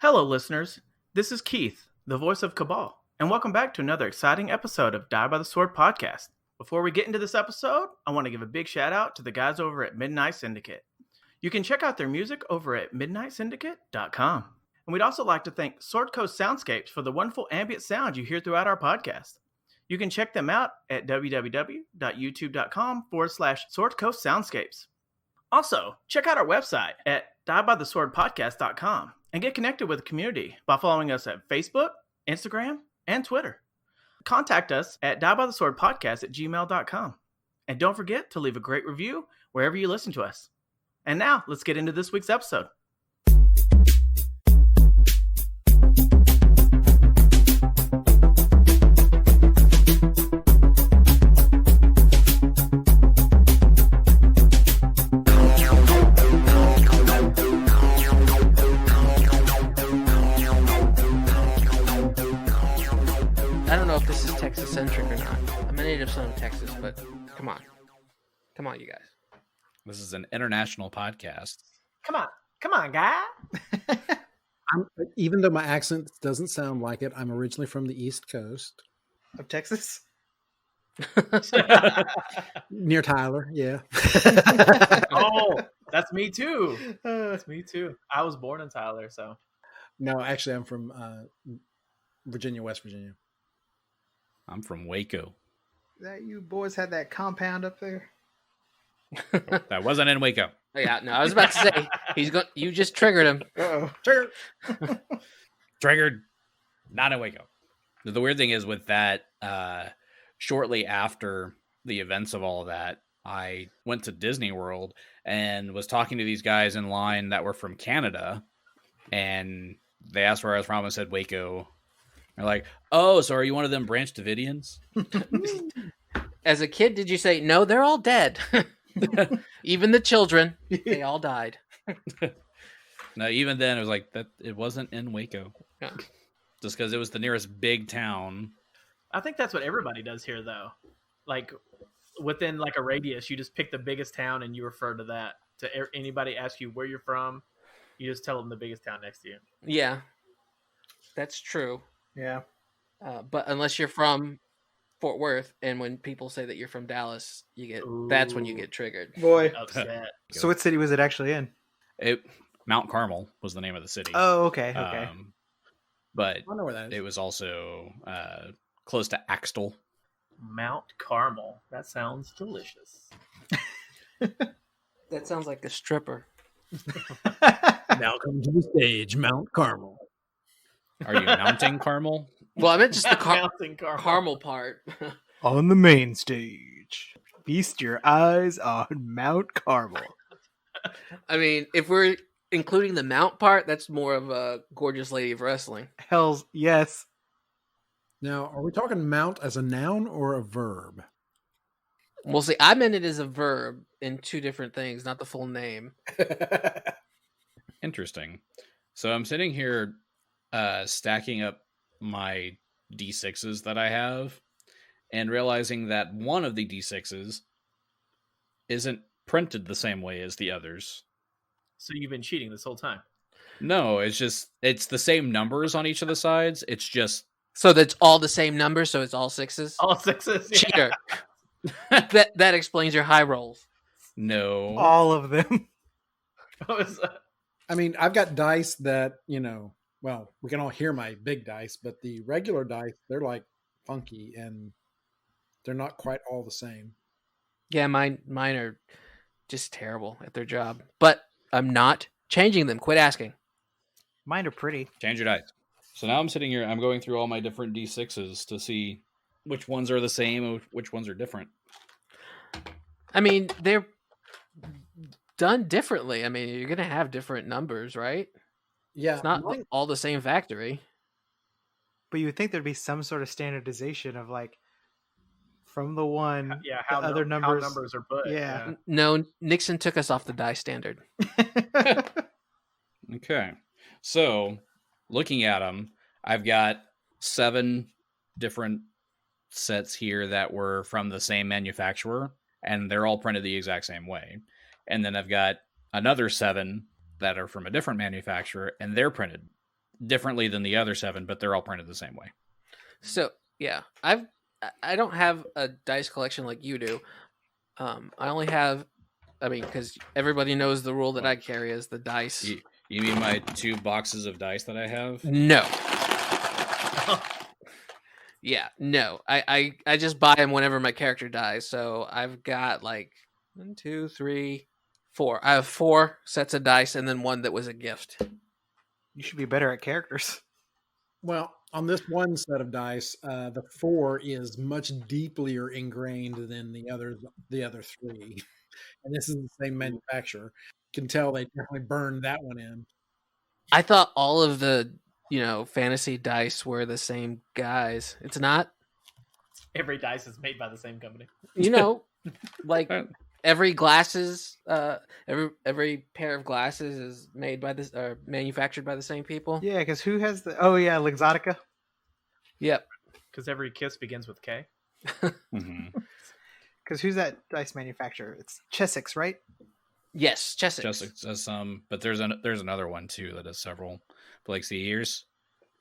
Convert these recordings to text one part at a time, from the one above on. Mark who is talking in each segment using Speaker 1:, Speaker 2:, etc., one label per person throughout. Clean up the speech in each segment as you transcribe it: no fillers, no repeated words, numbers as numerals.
Speaker 1: Hello, listeners. This is Keith, the voice of Kabal, and welcome back to another exciting episode of Die by the Sword podcast. Before we get into this episode, I want to give a big shout out to the guys over at Midnight Syndicate. You can check out their music over at midnightsyndicate.com. And we'd also like to thank Sword Coast Soundscapes for the wonderful ambient sound you hear throughout our podcast. You can check them out at www.youtube.com/Sword Coast Soundscapes. Also, check out our website at diebytheswordpodcast.com and get connected with the community by following us at Facebook, Instagram, and Twitter. Contact us at diebytheswordpodcast@gmail.com. And don't forget to leave a great review wherever you listen to us. And now, let's get into this week's episode.
Speaker 2: Texas-centric or not. I'm a native son of Texas, but come on, you guys.
Speaker 3: This is an international podcast.
Speaker 1: Come on, guy.
Speaker 4: Even though my accent doesn't sound like it, I'm originally from the East Coast
Speaker 5: of Texas.
Speaker 4: Near Tyler, yeah.
Speaker 1: Oh, that's me too. That's me too. I was born in Tyler, so.
Speaker 4: No, actually, I'm from Virginia, West Virginia.
Speaker 3: I'm from Waco.
Speaker 5: That you boys had that compound up there?
Speaker 3: That wasn't in Waco.
Speaker 2: Yeah, no, I was about to say you just triggered him.
Speaker 5: Uh-oh.
Speaker 3: Triggered. Not in Waco. The weird thing is with that, shortly after the events of all of that, I went to Disney World and was talking to these guys in line that were from Canada, and they asked where I was from and said Waco. They're like, oh, so are you one of them Branch Davidians?
Speaker 2: As a kid, did you say, no, they're all dead? Even the children, they all died.
Speaker 3: No, even then, it was like, that. It wasn't in Waco.
Speaker 2: Yeah.
Speaker 3: Just because it was the nearest big town.
Speaker 1: I think that's what everybody does here, though. Like, within like a radius, you just pick the biggest town and you refer to that. To anybody ask you where you're from, you just tell them the biggest town next to you.
Speaker 2: Yeah, that's true.
Speaker 5: Yeah.
Speaker 2: But unless you're from Fort Worth, and when people say that you're from Dallas, that's when you get triggered.
Speaker 5: Boy.
Speaker 1: Upset.
Speaker 5: So what city was it actually in?
Speaker 3: Mount Carmel was the name of the city.
Speaker 5: Oh, okay.
Speaker 3: But
Speaker 4: I know where that is.
Speaker 3: It was also close to Axtell.
Speaker 1: Mount Carmel. That sounds delicious.
Speaker 2: That sounds like a stripper.
Speaker 4: Now come to the stage, Mount Carmel.
Speaker 3: Are you mounting Carmel?
Speaker 2: Well, I meant just the
Speaker 1: Mountain Carmel.
Speaker 2: caramel part.
Speaker 5: On the main stage, feast your eyes on Mount Carmel.
Speaker 2: I mean, if we're including the mount part, that's more of a gorgeous lady of wrestling.
Speaker 5: Hells yes.
Speaker 4: Now, are we talking mount as a noun or a verb?
Speaker 2: Well, see, I meant it as a verb in two different things, not the full name.
Speaker 3: Interesting. So I'm sitting here stacking up my D6s that I have and realizing that one of the D6s isn't printed the same way as the others.
Speaker 1: So you've been cheating this whole time?
Speaker 3: No, it's the same numbers on each of the sides. It's just...
Speaker 2: So that's all the same number, so it's all sixes?
Speaker 1: All sixes? Yeah.
Speaker 2: Cheater. that explains your high rolls.
Speaker 3: No.
Speaker 5: All of them.
Speaker 1: What was that?
Speaker 4: I mean, I've got dice that, well, we can all hear my big dice, but the regular dice, they're like funky and they're not quite all the same.
Speaker 2: Yeah, mine are just terrible at their job. But I'm not changing them. Quit asking.
Speaker 5: Mine are pretty.
Speaker 3: Change your dice. So now I'm sitting here, I'm going through all my different D6s to see which ones are the same and which ones are different.
Speaker 2: I mean, they're done differently. I mean, you're going to have different numbers, right?
Speaker 4: Yeah.
Speaker 2: It's not all the same factory.
Speaker 5: But you would think there'd be some sort of standardization of like from the one,
Speaker 1: how
Speaker 5: the other numbers.
Speaker 1: How numbers are put.
Speaker 5: Yeah.
Speaker 2: No, Nixon took us off the die standard.
Speaker 3: Okay. So, looking at them, I've got 7 different sets here that were from the same manufacturer, and they're all printed the exact same way. And then I've got another 7 that are from a different manufacturer, and they're printed differently than the other 7, but they're all printed the same way.
Speaker 2: So yeah, I don't have a dice collection like you do. I only have, because everybody knows the rule that I carry is the dice.
Speaker 3: You mean my 2 boxes of dice that I have?
Speaker 2: No. Yeah, no. I just buy them whenever my character dies. So I've got like 1, 2, 3, 4. I have 4 sets of dice and then 1 that was a gift.
Speaker 5: You should be better at characters.
Speaker 4: Well, on this one set of dice, the 4 is much deeper ingrained than the other 3, and this is the same manufacturer. You can tell they definitely burned that one in.
Speaker 2: I thought all of the fantasy dice were the same guys. It's not.
Speaker 1: Every dice is made by the same company.
Speaker 2: Like every glasses, every pair of glasses is made by this or manufactured by the same people.
Speaker 5: Yeah, because who has the? Oh yeah, Luxottica.
Speaker 2: Yep.
Speaker 1: Because every kiss begins with K.
Speaker 3: Mm-hmm.
Speaker 5: Because who's that dice manufacturer? It's Chessex, right?
Speaker 2: Yes, Chessex.
Speaker 3: Chessex does some, but there's another one too that does several. But like the ears,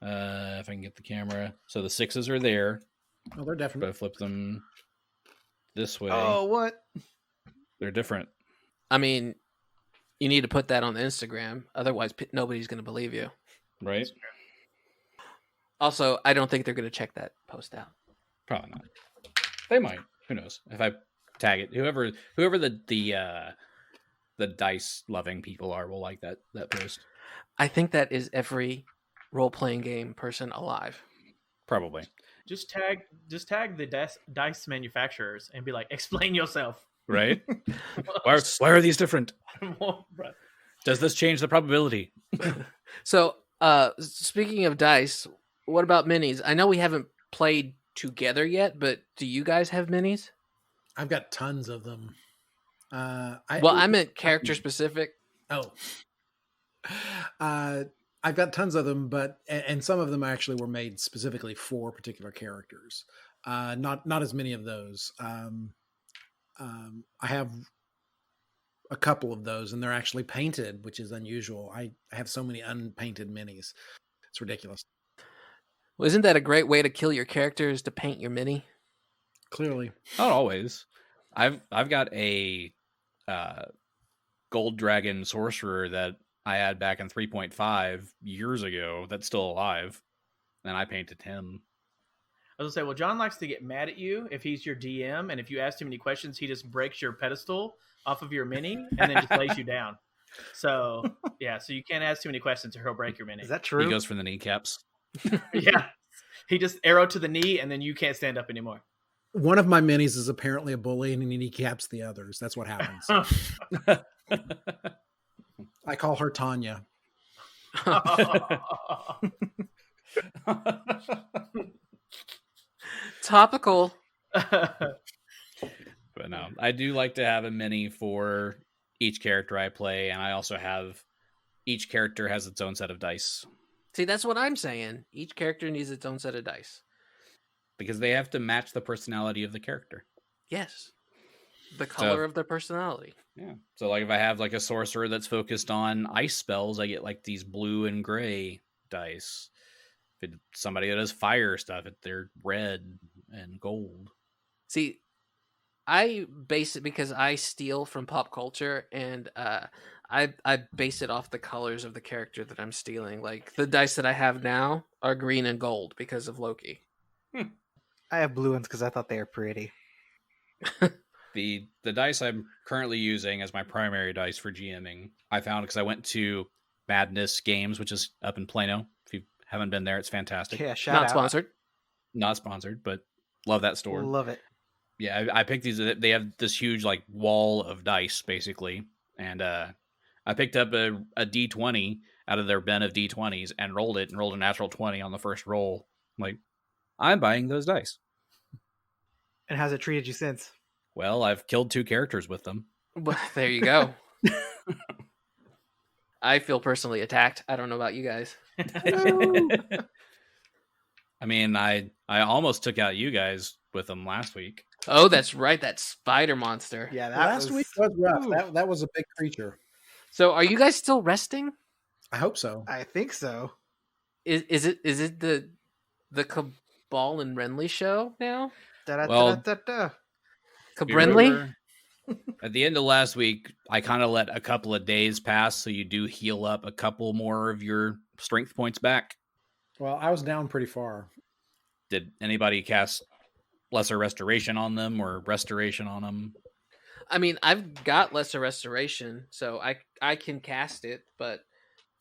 Speaker 3: if I can get the camera, so the 6s are there.
Speaker 4: Oh, they're
Speaker 3: But
Speaker 4: definitely.
Speaker 3: I flip them this way.
Speaker 5: Oh, what?
Speaker 3: They're different.
Speaker 2: I mean, you need to put that on the Instagram, otherwise nobody's going to believe you.
Speaker 3: Right?
Speaker 2: Also, I don't think they're going to check that post out.
Speaker 3: Probably not. They might. Who knows? If I tag it, whoever the dice loving people are will like that post.
Speaker 2: I think that is every role-playing game person alive.
Speaker 3: Probably.
Speaker 1: Just tag the dice manufacturers and be like, explain yourself.
Speaker 3: Right? why are these different? Does this change the probability?
Speaker 2: So, speaking of dice, what about minis? I know we haven't played together yet, but do you guys have minis?
Speaker 4: I've got tons of them.
Speaker 2: I meant character specific.
Speaker 4: Oh. I've got tons of them, and some of them actually were made specifically for particular characters. Not as many of those. I have a couple of those, and they're actually painted, which is unusual. I have so many unpainted minis. It's ridiculous.
Speaker 2: Well, isn't that a great way to kill your characters, to paint your mini?
Speaker 4: Clearly.
Speaker 3: Not always. I've got a gold dragon sorcerer that I had back in 3.5 years ago that's still alive, and I painted him.
Speaker 1: I was gonna say, well, John likes to get mad at you if he's your DM, and if you ask him any questions, he just breaks your pedestal off of your mini and then just lays you down. So yeah, so you can't ask too many questions or he'll break your mini.
Speaker 5: Is that true?
Speaker 3: He goes for the kneecaps.
Speaker 1: Yeah, he just arrow to the knee, and then you can't stand up anymore.
Speaker 4: One of my minis is apparently a bully, and he kneecaps the others. That's what happens. I call her Tanya.
Speaker 2: Topical.
Speaker 3: But no, I do like to have a mini for each character I play, and I also have each character has its own set of dice.
Speaker 2: See, that's what I'm saying. Each character needs its own set of dice.
Speaker 3: Because they have to match the personality of the character.
Speaker 2: Yes. The color of their personality.
Speaker 3: Yeah. So like if I have like a sorcerer that's focused on ice spells, I get like these blue and gray dice. If it's somebody that does fire stuff, they're red and gold.
Speaker 2: See, I base it because I steal from pop culture, and I base it off the colors of the character that I'm stealing. Like the dice that I have now are green and gold because of Loki.
Speaker 5: I have blue ones because I thought they were pretty.
Speaker 3: The dice I'm currently using as my primary dice for GMing, I found because I went to Madness Games, which is up in Plano. If you haven't been there, it's fantastic.
Speaker 5: Yeah, shout
Speaker 2: Not
Speaker 5: out.
Speaker 2: sponsored.
Speaker 3: Not sponsored, but love that store.
Speaker 5: Love it.
Speaker 3: Yeah, I picked these. They have this huge like wall of dice basically, and I picked up a D20 out of their bin of D20s and rolled a natural 20 on the first roll. I'm like, I'm buying those dice.
Speaker 5: And how's it treated you since?
Speaker 3: Well, I've killed 2 characters with them.
Speaker 2: Well, there you go. I feel personally attacked. I don't know about you guys.
Speaker 3: I mean, I almost took out you guys with them last week.
Speaker 2: Oh, that's right. That spider monster.
Speaker 5: Yeah, that
Speaker 4: Last week was rough.
Speaker 5: Ooh.
Speaker 4: That was a big creature.
Speaker 2: So are you guys still resting?
Speaker 4: I hope so.
Speaker 5: I think so.
Speaker 2: Is it the Kabal and Renly show now?
Speaker 3: Well,
Speaker 5: Da-da-da-da-da-da.
Speaker 3: you
Speaker 2: Kabrenly?
Speaker 3: remember, at the end of last week, I kind of let a couple of days pass, so you do heal up a couple more of your strength points back.
Speaker 4: Well, I was down pretty far.
Speaker 3: Did anybody cast Lesser Restoration on them or Restoration on them?
Speaker 2: I mean, I've got Lesser Restoration, so I can cast it, but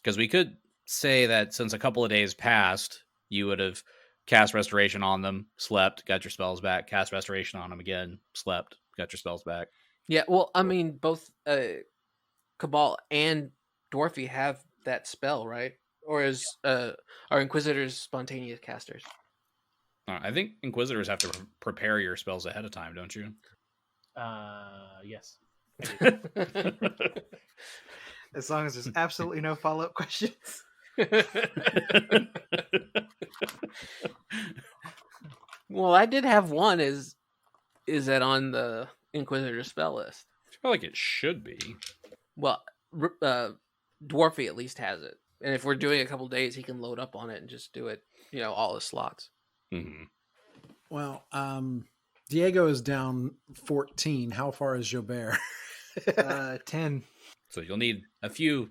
Speaker 3: Because we could say that since a couple of days passed, you would have cast Restoration on them, slept, got your spells back, cast Restoration on them again, slept, got your spells back.
Speaker 2: yeah. Well, I mean, both Kabal and Dwarfy have that spell, right? Or is are Inquisitors spontaneous casters?
Speaker 3: I think Inquisitors have to prepare your spells ahead of time, don't you?
Speaker 1: Yes.
Speaker 5: As long as there's absolutely no follow-up questions.
Speaker 2: Well, I did have one. Is that on the Inquisitor spell list?
Speaker 3: I feel like it should be.
Speaker 2: Well, Dwarfy at least has it, and if we're doing a couple days, he can load up on it and just do it. All his slots.
Speaker 3: Mm-hmm.
Speaker 4: Well, Diego is down 14. How far is Xo'bere?
Speaker 5: 10.
Speaker 3: So you'll need a few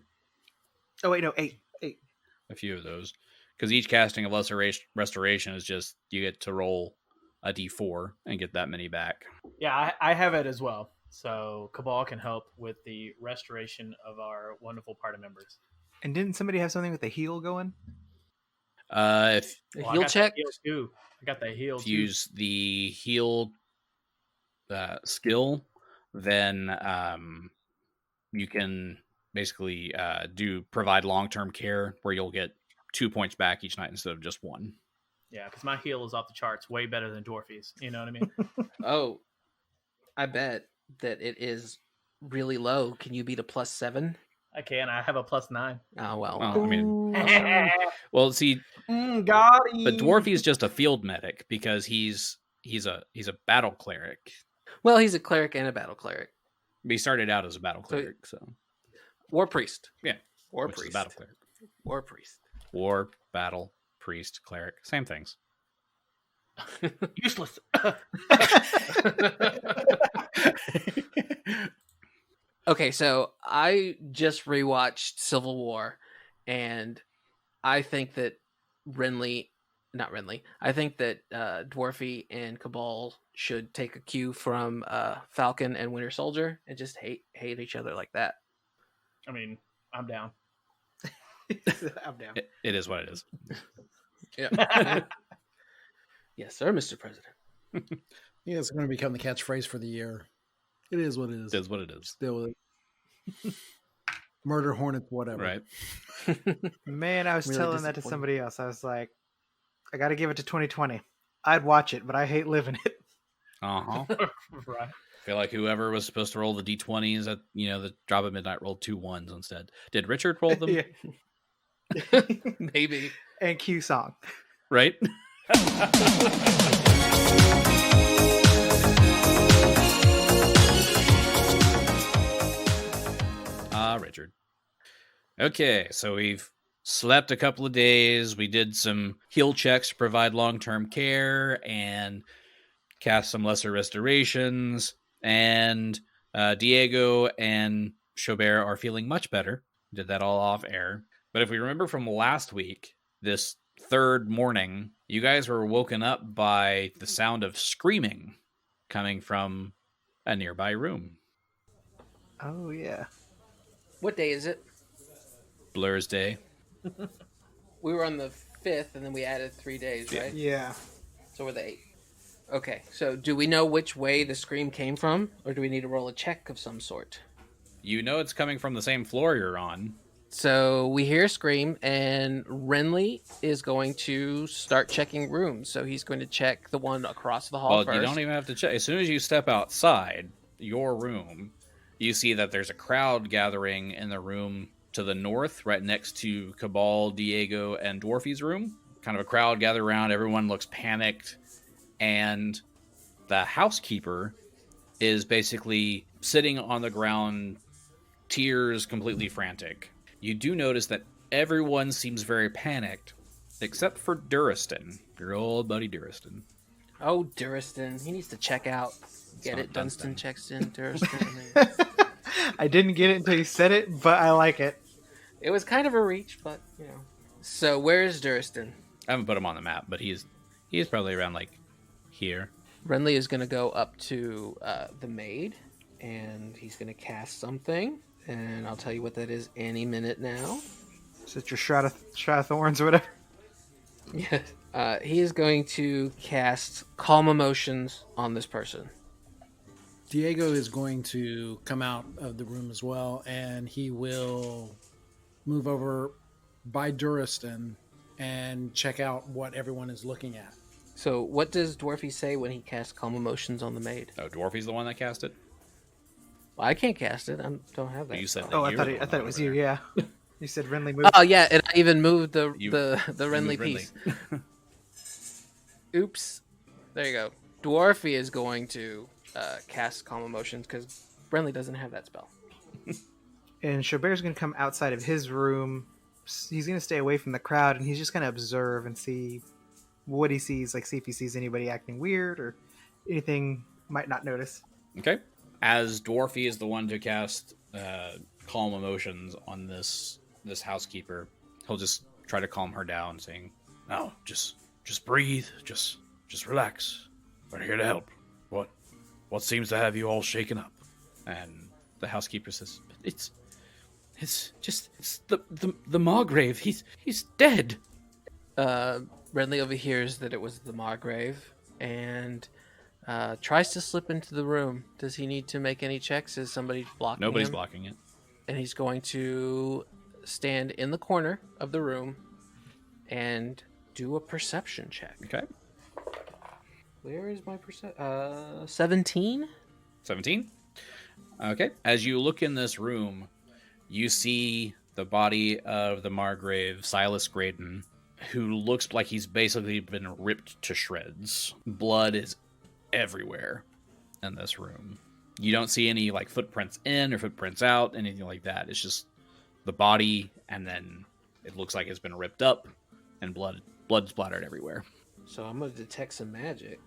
Speaker 5: Oh, wait, no, 8.
Speaker 3: of those. Because each casting of Lesser Restoration is just, you get to roll a d4 and get that many back.
Speaker 1: Yeah, I have it as well. So Kabal can help with the restoration of our wonderful party members.
Speaker 5: And didn't somebody have something with the heal going?
Speaker 3: If
Speaker 2: A
Speaker 1: Well, I
Speaker 2: heal
Speaker 1: got
Speaker 2: check.
Speaker 1: that heal too. I got that heal
Speaker 3: you
Speaker 1: too.
Speaker 3: use the heal skill, then you can basically provide long-term care where you'll get 2 points back each night instead of just 1.
Speaker 1: Yeah, because my heal is off the charts, way better than Dwarfy's. You know what I mean?
Speaker 2: Oh, I bet that it is really low. Can you beat a +7?
Speaker 1: I can. I have a +9.
Speaker 2: Oh well.
Speaker 3: Well, I mean,
Speaker 1: Got
Speaker 3: well, see,
Speaker 1: him.
Speaker 3: but Dwarfy's just a field medic because he's a battle cleric.
Speaker 2: Well, he's a cleric and a battle cleric.
Speaker 3: He started out as a battle cleric, so
Speaker 2: War priest.
Speaker 3: yeah,
Speaker 2: War
Speaker 3: which is a
Speaker 2: priest.
Speaker 3: battle cleric.
Speaker 2: War priest.
Speaker 3: War, battle, priest, cleric, same things.
Speaker 1: Useless.
Speaker 2: Okay, so I just rewatched Civil War, and I think that I think that Dwarfy and Kabal should take a cue from Falcon and Winter Soldier and just hate each other like that.
Speaker 1: I mean, I'm down.
Speaker 5: I'm down.
Speaker 3: It is what it is.
Speaker 2: Yeah. Yes, sir, Mr. President.
Speaker 4: Yeah, it's going to become the catchphrase for the year. It is what it is.
Speaker 3: It is what it is.
Speaker 4: Still with it. Murder hornets, whatever.
Speaker 3: Right.
Speaker 5: Man, I was
Speaker 2: Really
Speaker 5: telling that to
Speaker 2: disappointed.
Speaker 5: somebody else. I was like, I got to give it to 2020. I'd watch it, but I hate living it.
Speaker 3: Uh-huh.
Speaker 1: Right.
Speaker 3: I feel like whoever was supposed to roll the d20s at the drop at midnight rolled 2 1s instead. Did Richard roll them?
Speaker 5: Yeah.
Speaker 2: Maybe.
Speaker 5: And Q song.
Speaker 3: Right? Richard. Okay, so we've slept a couple of days. We did some heal checks to provide long-term care and cast some lesser restorations. And Diego and Xo'bere are feeling much better. Did that all off air. But if we remember from last week, this third morning, you guys were woken up by the sound of screaming coming from a nearby room.
Speaker 5: Oh, yeah.
Speaker 2: What day is it?
Speaker 3: Blur's Day.
Speaker 2: We were on the 5th, and then we added 3 days, right?
Speaker 5: Yeah.
Speaker 2: So we're the 8th. Okay, so do we know which way the scream came from, or do we need to roll a check of some sort?
Speaker 3: You know it's coming from the same floor you're on.
Speaker 2: So we hear a scream, and Renly is going to start checking rooms. So he's going to check the one across the hall
Speaker 3: Well,
Speaker 2: first.
Speaker 3: you don't even have to check. As soon as you step outside your room, you see that there's a crowd gathering in the room to the north, right next to Kabal, Diego, and Dwarfy's room. Kind of a crowd gathered around. Everyone looks panicked. And the housekeeper is basically sitting on the ground, tears, completely frantic. You do notice that everyone seems very panicked, except for Duristan, your old buddy Duristan.
Speaker 2: Oh, Duristan. He needs to check out. Get
Speaker 3: not
Speaker 2: it? Dunstan
Speaker 3: Dunstan.
Speaker 2: checks in. Duristan.
Speaker 5: I didn't get it until you said it, but I like it.
Speaker 2: It was kind of a reach, but, you know. So, where is Duristan?
Speaker 3: I haven't put him on the map, but he is probably around like here.
Speaker 2: Renly is going to go up to the maid, and he's going to cast something, and I'll tell you what that is any minute now.
Speaker 5: Is it your shroud of thorns or whatever?
Speaker 2: Yes. He is going to cast Calm Emotions on this person.
Speaker 4: Diego is going to come out of the room as well, and he will move over by Duristan and check out what everyone is looking at.
Speaker 2: So, what does Dwarfy say when he casts Calm Emotions on the maid?
Speaker 3: Oh, Dwarfy's the one that cast it?
Speaker 2: Well, I can't cast it. I don't have that.
Speaker 3: You said
Speaker 2: spell.
Speaker 3: that.
Speaker 5: Oh, I
Speaker 3: You
Speaker 5: thought
Speaker 3: were
Speaker 5: it,
Speaker 3: the
Speaker 5: I
Speaker 3: one
Speaker 5: thought it was
Speaker 3: over
Speaker 5: you.
Speaker 3: there.
Speaker 5: Yeah, you said Renly moved.
Speaker 2: Oh yeah, and I even moved the
Speaker 3: You
Speaker 2: Renly
Speaker 3: moved
Speaker 2: piece. Oops. There you go. Dwarfy is going to cast Calm Emotions because Renly doesn't have that spell.
Speaker 5: And Xo'bere's going to come outside of his room. He's going to stay away from the crowd, and he's just going to observe and see what he sees. Like, see if he sees anybody acting weird or anything might not notice.
Speaker 3: Okay. As Dwarfy is the one to cast Calm Emotions on this housekeeper, he'll just try to calm her down, saying, "No, just breathe, just relax. We're here to help. What seems to have you all shaken up?" And the housekeeper says, It's the Margrave. He's dead."
Speaker 2: Renly overhears that it was the Margrave and tries to slip into the room. Does he need to make any checks? Is somebody blocking
Speaker 3: Nobody's
Speaker 2: him?
Speaker 3: blocking it.
Speaker 2: And he's going to stand in the corner of the room and do a perception check.
Speaker 3: Okay.
Speaker 2: Where is my perception? 17?
Speaker 3: 17. Okay. As you look in this room, you see the body of the Margrave, Silas Graydon, who looks like he's basically been ripped to shreds. Blood is everywhere in this room. You don't see any like footprints in or footprints out, anything like that. It's just the body, and then it looks like it's been ripped up, and blood splattered everywhere.
Speaker 2: So I'm going to detect some magic.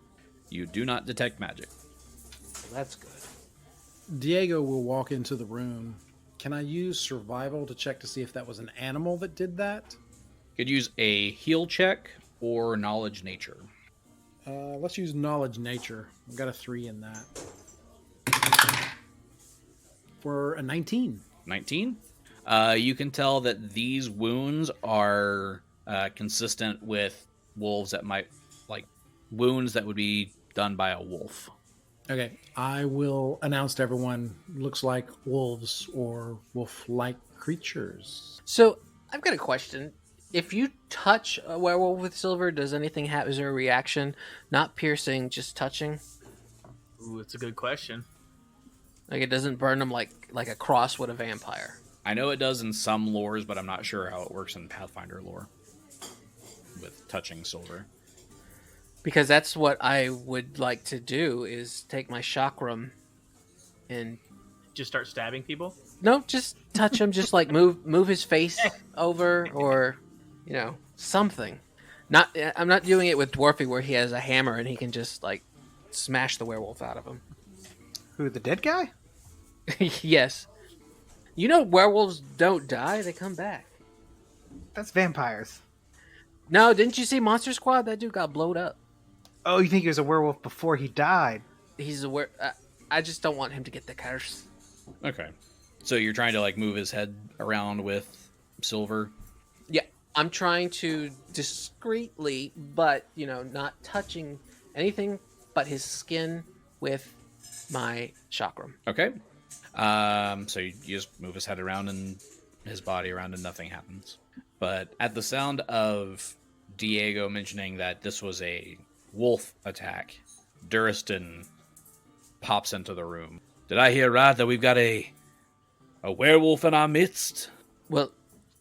Speaker 3: You do not detect magic.
Speaker 2: Well, that's good.
Speaker 4: Diego will walk into the room. Can I use survival to check to see if that was an animal that did that?
Speaker 3: Could use a heal check or knowledge nature.
Speaker 4: Let's use knowledge nature. I've got a 3 in that. For a 19.
Speaker 3: 19. You can tell that these wounds are consistent with wolves that might, like, wounds that would be done by a wolf.
Speaker 4: Okay, I will announce to everyone, looks like wolves or wolf-like creatures.
Speaker 2: So I've got a question. If you touch a werewolf with silver, does anything happen? Is there a reaction? Not piercing, just touching?
Speaker 1: Ooh, it's a good question.
Speaker 2: Like it doesn't burn them like a cross would a vampire.
Speaker 3: I know it does in some lores, but I'm not sure how it works in Pathfinder lore with touching silver.
Speaker 2: Because that's what I would like to do is take my chakram and
Speaker 1: Just start stabbing people?
Speaker 2: no, just touch him, just like move his face over or something. I'm not doing it with Dwarfy where he has a hammer and he can just like smash the werewolf out of him.
Speaker 5: Who, the dead guy?
Speaker 2: Yes. Werewolves don't die, they come back.
Speaker 5: That's vampires.
Speaker 2: No, didn't you see Monster Squad? That dude got blowed up.
Speaker 5: Oh, you think he was a werewolf before he died?
Speaker 2: He's a I just don't want him to get the curse.
Speaker 3: Okay. So you're trying to like move his head around with silver?
Speaker 2: Yeah, I'm trying to discreetly, but not touching anything but his skin with my chakram.
Speaker 3: Okay. So you just move his head around and his body around and nothing happens. But at the sound of Diego mentioning that this was a wolf attack, Duristan pops into the room. Did I hear right that we've got a werewolf in our midst?
Speaker 2: Well,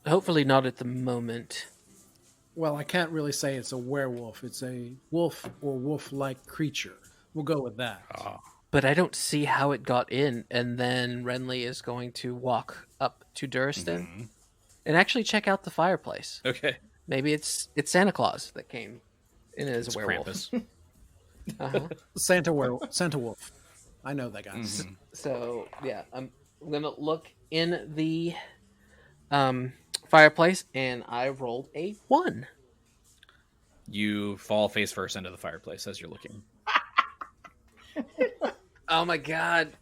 Speaker 2: hopefully not at the moment.
Speaker 4: Well, I can't really say it's a werewolf. It's a wolf or wolf-like creature. We'll go with that.
Speaker 2: But I don't see how it got in. And then Renly is going to walk up to Duristan and actually check out the fireplace.
Speaker 3: Okay.
Speaker 2: Maybe it's Santa Claus that came in as
Speaker 3: It's
Speaker 2: a werewolf.
Speaker 3: Krampus.
Speaker 2: Uh-huh.
Speaker 4: Santa Wolf. I know that guy.
Speaker 3: Mhm.
Speaker 2: So yeah, I'm gonna look in the fireplace, and I rolled a 1.
Speaker 3: You fall face first into the fireplace as you're looking.
Speaker 2: Oh my god.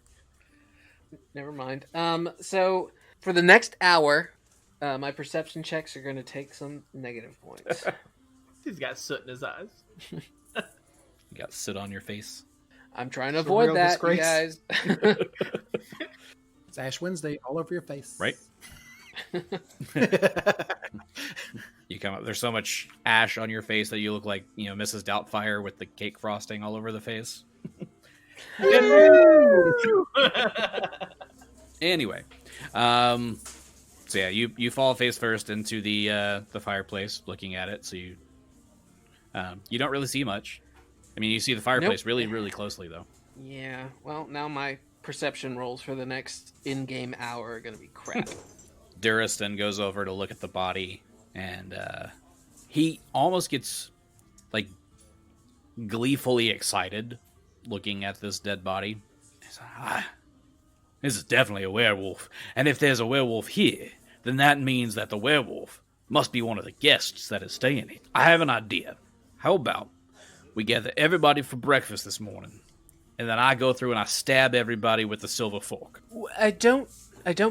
Speaker 2: Never mind. So for the next hour, my perception checks are gonna take some negative points.
Speaker 1: He's got soot in his eyes.
Speaker 3: You got soot on your face.
Speaker 2: I'm trying to
Speaker 5: It's a
Speaker 2: avoid
Speaker 5: real
Speaker 2: that,
Speaker 5: disgrace.
Speaker 2: you guys.
Speaker 4: It's Ash Wednesday all over your face.
Speaker 3: Right? You come up. There's so much ash on your face that you look like, Mrs. Doubtfire with the cake frosting all over the face. Anyway, so yeah, you fall face first into the fireplace, looking at it. So you don't really see much. I mean, you see the fireplace really, really closely, though.
Speaker 2: Yeah, well, now my perception rolls for the next in-game hour are going to be crap.
Speaker 3: Duras then goes over to look at the body, and he almost gets, like, gleefully excited looking at this dead body. He's like, this is definitely a werewolf, and if there's a werewolf here, then that means that the werewolf must be one of the guests that is staying here. I have an idea. How about we gather everybody for breakfast this morning, and then I go through and I stab everybody with the silver fork.
Speaker 2: I don't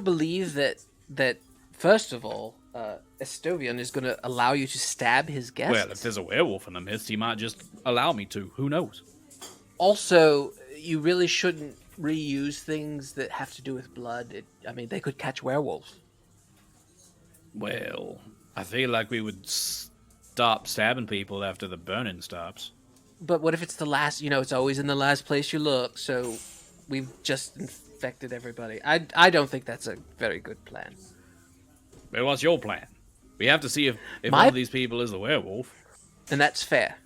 Speaker 2: believe that first of all, Estovian is going to allow you to stab his guests.
Speaker 3: Well, if there's a werewolf in the midst, he might just allow me to. Who knows?
Speaker 2: Also, you really shouldn't reuse things that have to do with blood. They could catch werewolves.
Speaker 3: Well, I feel like we would stop stabbing people after the burning stops.
Speaker 2: But what if it's the last? It's always in the last place you look. So we've just infected everybody. I don't think that's a very good plan.
Speaker 3: Well, what's your plan? We have to see if
Speaker 2: My-
Speaker 3: one of these people is the werewolf.
Speaker 2: And that's fair.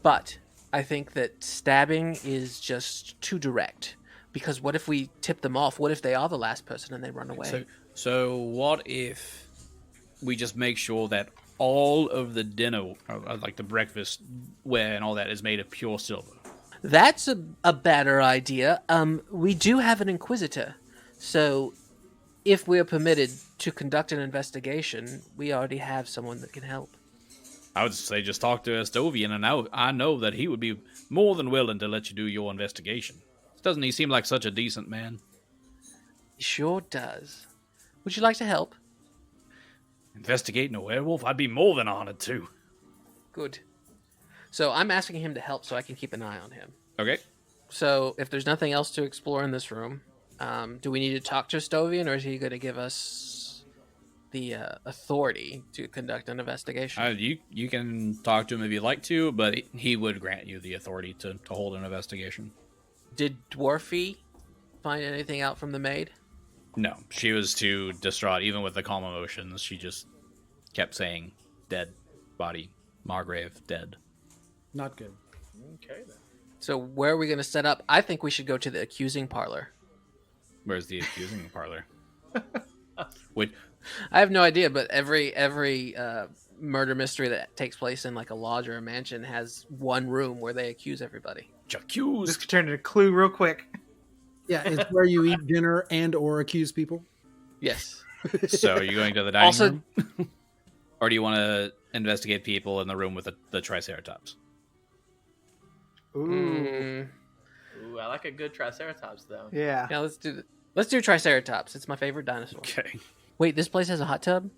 Speaker 2: But I think that stabbing is just too direct. Because what if we tip them off? What if they are the last person and they run away?
Speaker 3: So what if we just make sure that all of the dinner, like the breakfast ware and all that, is made of pure silver?
Speaker 2: That's a better idea. We do have an inquisitor. So if we're permitted to conduct an investigation, we already have someone that can help.
Speaker 3: I would say just talk to Estovian, and I know that he would be more than willing to let you do your investigation. Doesn't he seem like such a decent man?
Speaker 2: He sure does. Would you like to help?
Speaker 3: Investigating a werewolf? I'd be more than honored to.
Speaker 2: Good. So I'm asking him to help so I can keep an eye on him.
Speaker 3: Okay.
Speaker 2: So if there's nothing else to explore in this room, do we need to talk to Estovian, or is he going to give us the authority to conduct an investigation?
Speaker 3: You can talk to him if you'd like to, but he would grant you the authority to hold an investigation.
Speaker 2: Did Dwarfy find anything out from the maid?
Speaker 3: No, she was too distraught. Even with the calm emotions, she just kept saying, dead body, Margrave, dead.
Speaker 4: Not good.
Speaker 1: Okay, then.
Speaker 2: So where are we going to set up? I think we should go to the accusing parlor.
Speaker 3: Where's the accusing parlor? Which,
Speaker 2: I have no idea, but every murder mystery that takes place in like a lodge or a mansion has one room where they accuse everybody.
Speaker 5: This
Speaker 3: accused.
Speaker 5: could turn into a clue real quick.
Speaker 4: Yeah, it's where you eat dinner and or accuse people.
Speaker 2: Yes.
Speaker 3: So are you going to the dining
Speaker 2: Also-
Speaker 3: room? Or do you want to investigate people in the room with the Triceratops?
Speaker 5: Ooh.
Speaker 2: Mm,
Speaker 1: Ooh, I like a good Triceratops, though.
Speaker 5: Yeah.
Speaker 2: yeah, let's do Triceratops. It's my favorite dinosaur.
Speaker 3: Okay.
Speaker 2: Wait, this place has a hot tub?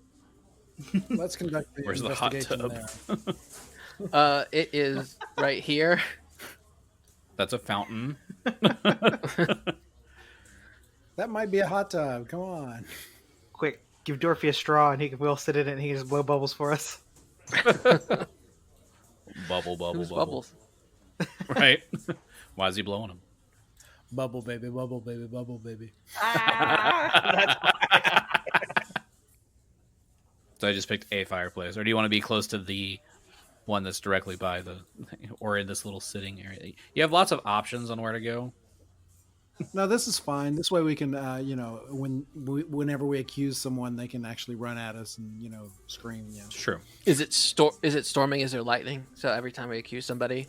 Speaker 4: Let's conduct the
Speaker 3: Where's the hot
Speaker 4: investigation
Speaker 3: tub?
Speaker 4: there.
Speaker 2: It is right here.
Speaker 3: That's a fountain.
Speaker 4: That might be a hot tub. Come on.
Speaker 5: Quick, give Dorothy a straw and we'll sit in it and he can just blow bubbles for us.
Speaker 3: Bubble, bubble,
Speaker 2: Who's
Speaker 3: bubble.
Speaker 2: Bubbles?
Speaker 3: Right? Why is he blowing them?
Speaker 4: Bubble baby, bubble baby, bubble baby.
Speaker 3: So I just picked a fireplace. Or do you want to be close to the one that's directly by or in this little sitting area? You have lots of options on where to go.
Speaker 4: No, this is fine. This way we can, whenever we accuse someone, they can actually run at us and, scream. Yeah.
Speaker 3: It's true.
Speaker 2: Is it storming? Is there lightning? So every time we accuse somebody,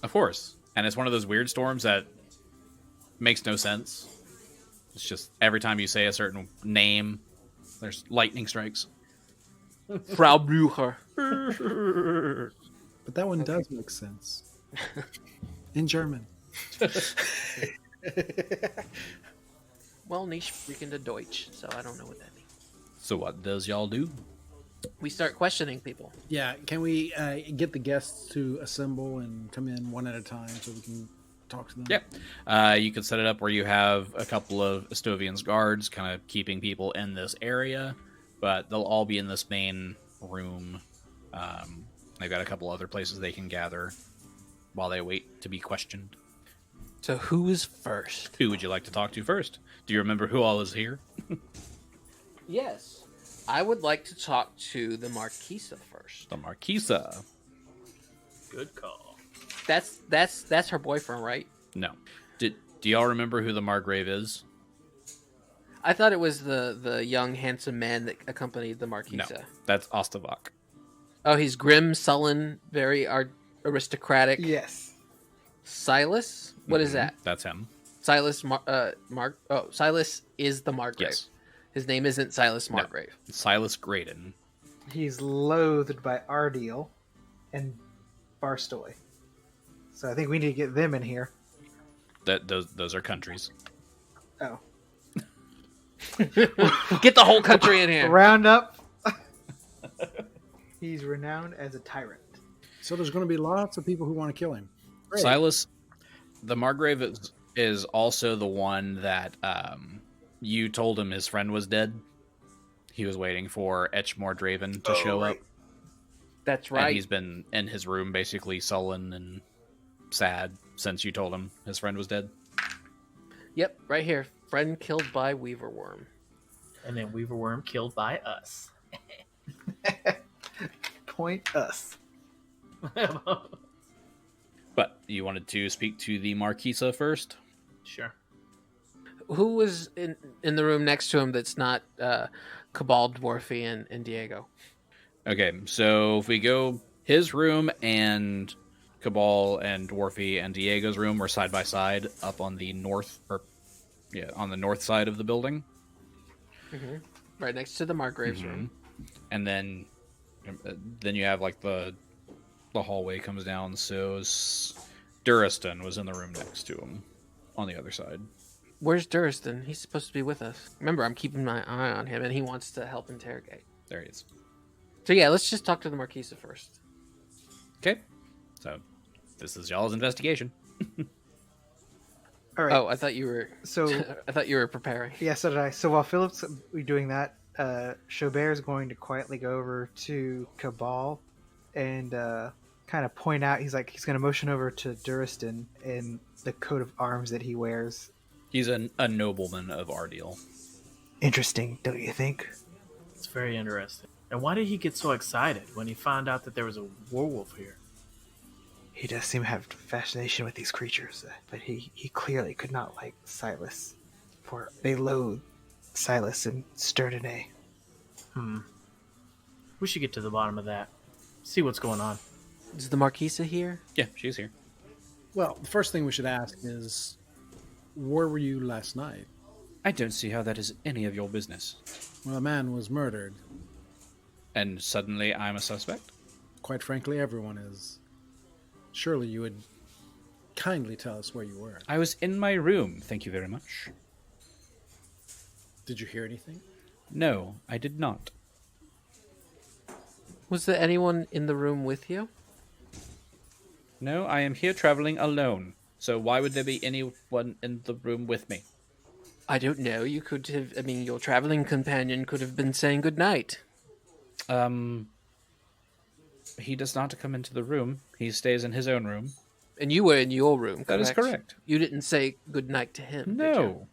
Speaker 3: Of course. And it's one of those weird storms that makes no sense. It's just every time you say a certain name, there's lightning strikes.
Speaker 2: Frau Blücher.
Speaker 4: But that one does make sense. In German.
Speaker 2: Well, nicht sprechende Deutsch, so I don't know what that means.
Speaker 3: So what does y'all do?
Speaker 2: We start questioning people.
Speaker 4: Yeah, can we get the guests to assemble and come in one at a time so we can talk to them?
Speaker 3: Yeah. You could set it up where you have a couple of Estovian's guards kind of keeping people in this area, but they'll all be in this main room. They've got a couple other places they can gather while they wait to be questioned.
Speaker 2: So who is first?
Speaker 3: Who would you like to talk to first? Do you remember who all is here?
Speaker 2: Yes. I would like to talk to the Marquisa first.
Speaker 3: The Marquisa.
Speaker 1: Good call.
Speaker 2: That's her boyfriend, right?
Speaker 3: No. Do y'all remember who the Margrave is?
Speaker 2: I thought it was the young, handsome man that accompanied the Marquisa.
Speaker 3: No. That's Ostavak.
Speaker 2: Oh, he's grim, sullen, very aristocratic.
Speaker 5: Yes.
Speaker 2: Silas? What is that?
Speaker 3: That's him.
Speaker 2: Silas Silas is the Margrave.
Speaker 3: Yes.
Speaker 2: His name isn't Silas Margrave.
Speaker 3: No. Silas Graydon.
Speaker 5: He's loathed by Ardeal and Barstoy. So I think we need to get them in here.
Speaker 3: Those are countries.
Speaker 5: Oh.
Speaker 2: Get the whole country in here.
Speaker 5: Round up. He's renowned as a tyrant.
Speaker 4: So there's going to be lots of people who want to kill him. Great.
Speaker 3: Silas, the Margrave is also the one that you told him his friend was dead. He was waiting for Etchmore Draven to show up.
Speaker 2: That's right.
Speaker 3: And he's been in his room basically sullen and sad since you told him his friend was dead.
Speaker 2: Yep, right here. Friend killed by Weaverworm.
Speaker 1: And then Weaverworm killed by us.
Speaker 5: Point us.
Speaker 3: But you wanted to speak to the Marquisa first?
Speaker 1: Sure.
Speaker 2: Who was in the room next to him that's not Kabal, Dwarfy, and Diego?
Speaker 3: Okay, so if we go his room and Kabal and Dwarfy and Diego's room were side by side up on the north side of the building.
Speaker 2: Mm-hmm. Right next to the Margrave's room.
Speaker 3: And then you have like the hallway comes down, so Duristan was in the room next to him on the other side.
Speaker 2: Where's Duristan? He's supposed to be with us. Remember, I'm keeping my eye on him, and he wants to help interrogate.
Speaker 3: There he is.
Speaker 2: So yeah, let's just talk to the Marquisa first.
Speaker 3: Okay. So this is y'all's investigation.
Speaker 5: All right.
Speaker 2: Oh, I thought you were.
Speaker 5: So
Speaker 2: I thought you were preparing.
Speaker 5: yeah, so did I. So while Phillip's doing that, Xo'bere is going to quietly go over to Kabal and kind of point out. He's going to motion over to Duristan in the coat of arms that he wears.
Speaker 3: He's a nobleman of Ardeal.
Speaker 5: Interesting, don't you think?
Speaker 1: It's very interesting. And why did he get so excited when he found out that there was a werewolf here?
Speaker 5: He does seem to have fascination with these creatures, but he clearly could not like Silas, for they loathe Silas and Sturdine.
Speaker 1: We should get to the bottom of that. See what's going on.
Speaker 2: Is the Marquisa here?
Speaker 3: Yeah, she's here.
Speaker 4: Well, the first thing we should ask is, where were you last night?
Speaker 3: I don't see how that is any of your business.
Speaker 4: Well, a man was murdered.
Speaker 3: And suddenly I'm a suspect?
Speaker 4: Quite frankly, everyone is. Surely you would kindly tell us where you were.
Speaker 3: I was in my room, thank you very much.
Speaker 4: Did you hear anything?
Speaker 3: No, I did not.
Speaker 2: Was there anyone in the room with you?
Speaker 3: No, I am here traveling alone. So why would there be anyone in the room with me?
Speaker 2: I don't know. You could have. I mean, your traveling companion could have been saying goodnight.
Speaker 3: He does not come into the room. He stays in his own room.
Speaker 2: And you were in your room, correct?
Speaker 3: That is correct.
Speaker 2: You didn't say goodnight to him, did you?
Speaker 3: No.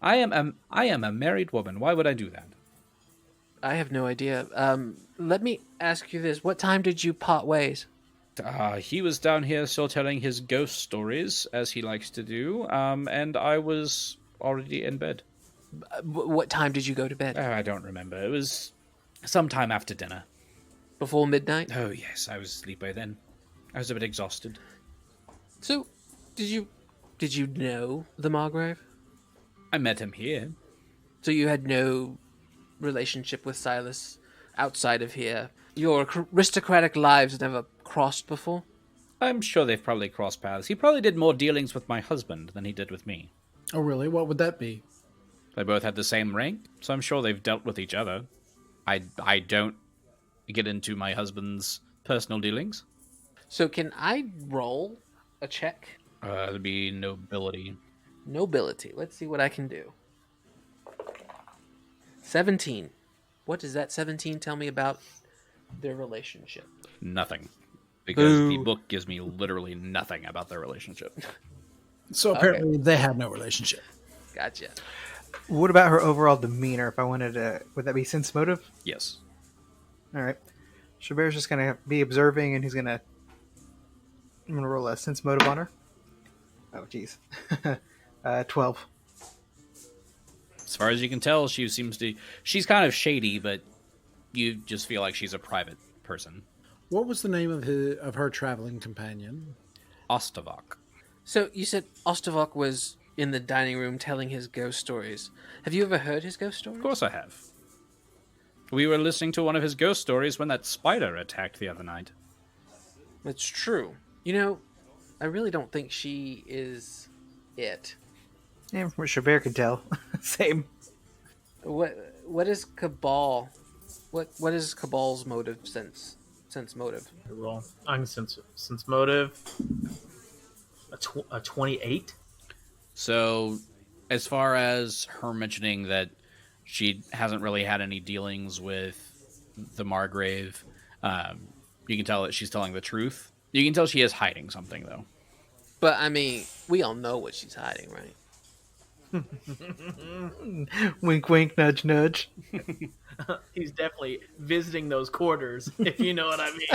Speaker 3: I am a married woman. Why would I do that?
Speaker 2: I have no idea. Let me ask you this. What time did you part ways?
Speaker 3: He was down here still telling his ghost stories, as he likes to do, and I was already in bed.
Speaker 2: What time did you go to bed?
Speaker 3: I don't remember. It was sometime after dinner.
Speaker 2: Before midnight?
Speaker 3: Oh, yes, I was asleep by then. I was a bit exhausted.
Speaker 2: So, did you know the Margrave?
Speaker 3: I met him here.
Speaker 2: So you had no relationship with Silas outside of here? Your aristocratic lives never crossed before?
Speaker 3: I'm sure they've probably crossed paths. He probably did more dealings with my husband than he did with me.
Speaker 4: Oh, really? What would that be?
Speaker 3: They both had the same rank, so I'm sure they've dealt with each other. I don't get into my husband's personal dealings.
Speaker 2: So can I roll a check?
Speaker 3: It'd be nobility.
Speaker 2: Nobility. Let's see what I can do. 17. What does that 17 tell me about their relationship?
Speaker 3: Nothing. Because the
Speaker 2: Boo.
Speaker 3: book gives me literally nothing about their relationship.
Speaker 4: So apparently they have no relationship.
Speaker 2: Gotcha.
Speaker 5: What about her overall demeanor? If I wanted to, would that be sense motive?
Speaker 3: Yes.
Speaker 5: All right. Schädeler's just gonna be observing, and I'm gonna roll a sense motive on her. Oh, jeez. 12.
Speaker 3: As far as you can tell, she's kind of shady, but you just feel like she's a private person.
Speaker 4: What was the name of her traveling companion?
Speaker 3: Ostavok.
Speaker 2: So you said Ostavok was in the dining room telling his ghost stories. Have you ever heard his ghost stories?
Speaker 3: Of course I have. We were listening to one of his ghost stories when that spider attacked the other night.
Speaker 2: It's true. You know, I really don't think she is it.
Speaker 5: Yeah, from what Xo'bere could tell. Same.
Speaker 2: What is Kabal? What is Kabal's motive sense motive?
Speaker 1: Roll. I'm sense motive. A 28.
Speaker 3: So, as far as her mentioning that she hasn't really had any dealings with the Margrave, you can tell that she's telling the truth. You can tell she is hiding something, though.
Speaker 2: But I mean, we all know what she's hiding, right?
Speaker 5: Wink, wink, nudge, nudge.
Speaker 1: He's definitely visiting those quarters, if you know what I mean.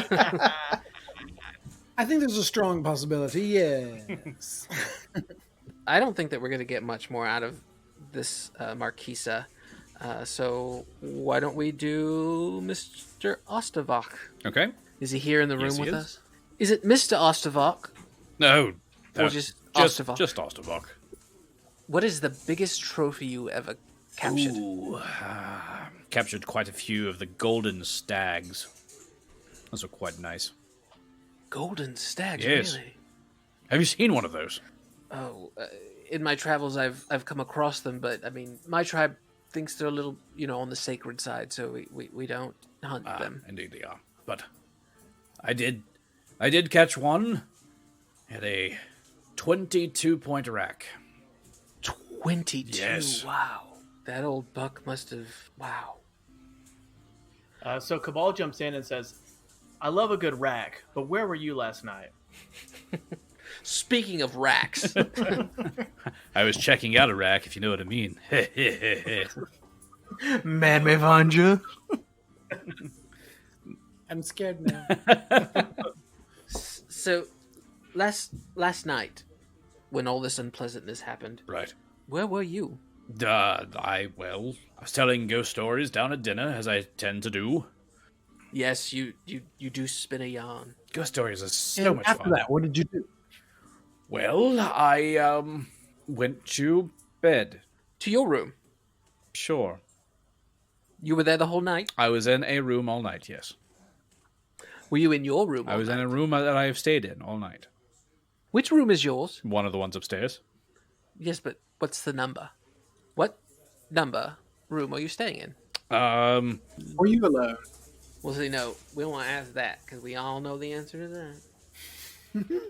Speaker 4: I think there's a strong possibility, yes.
Speaker 2: I don't think that we're going to get much more out of this Marquisa. So why don't we do Mr. Ostavok?
Speaker 3: Okay.
Speaker 2: Is he here in the room
Speaker 3: Yes, he
Speaker 2: with
Speaker 3: is.
Speaker 2: us? Is it Mr. Ostavok?
Speaker 3: No.
Speaker 2: Or just Ostavok?
Speaker 3: Just Ostavok.
Speaker 2: What is the biggest trophy you ever captured?
Speaker 3: Ooh, captured quite a few of the golden stags. Those are quite nice.
Speaker 2: Golden stags,
Speaker 3: Yes.
Speaker 2: really?
Speaker 3: Have you seen one of those?
Speaker 2: Oh, in my travels, I've come across them, but I mean, my tribe thinks they're a little, on the sacred side, so we don't hunt them.
Speaker 3: Indeed they are. But I did catch one at a 22-point rack.
Speaker 2: 22.
Speaker 3: Yes.
Speaker 2: Wow. That old buck must have. Wow.
Speaker 1: So Kabal jumps in and says, I love a good rack, but where were you last night?
Speaker 2: Speaking of racks,
Speaker 3: I was checking out a rack, if you know what I mean.
Speaker 5: Man, me find you.
Speaker 4: I'm scared now.
Speaker 2: so last night, when all this unpleasantness happened,
Speaker 3: Right.
Speaker 2: where were you?
Speaker 3: I was telling ghost stories down at dinner, as I tend to do.
Speaker 2: Yes, you do spin a yarn.
Speaker 3: Ghost stories are so
Speaker 4: And
Speaker 3: much
Speaker 4: after
Speaker 3: fun.
Speaker 4: that, what did you do?
Speaker 3: Well, I went to bed.
Speaker 2: To your room.
Speaker 3: Sure.
Speaker 2: You were there the whole night?
Speaker 3: I was in a room all night, yes.
Speaker 2: Were you in your room?
Speaker 3: I was in a room that I have stayed in all night.
Speaker 2: Which room is yours?
Speaker 3: One of the ones upstairs.
Speaker 2: Yes, but what's the number? What number room are you staying in?
Speaker 4: Were you alone?
Speaker 2: Well, see, no, we don't want to ask that because we all know the answer to that.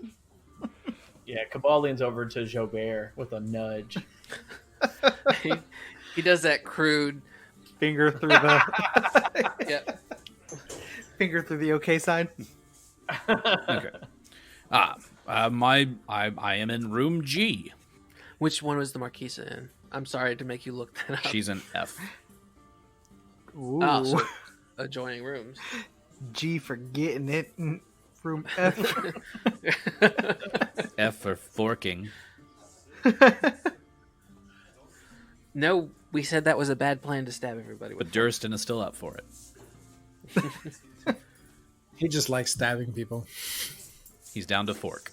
Speaker 1: Yeah, Kabal leans over to Xo'bere with a nudge.
Speaker 2: he does that crude.
Speaker 5: Finger through the
Speaker 2: Yep.
Speaker 5: finger through the OK sign.
Speaker 3: Okay. I am in room G.
Speaker 2: Which one was the Marquisa in? I'm sorry to make you look that up.
Speaker 3: She's an F.
Speaker 5: Ooh.
Speaker 2: Oh, so adjoining rooms.
Speaker 5: G for getting it. Room F.
Speaker 3: F for forking.
Speaker 2: No, we said that was a bad plan to stab everybody with.
Speaker 3: But Durston is still up for it.
Speaker 4: He just likes stabbing people.
Speaker 3: He's down to fork.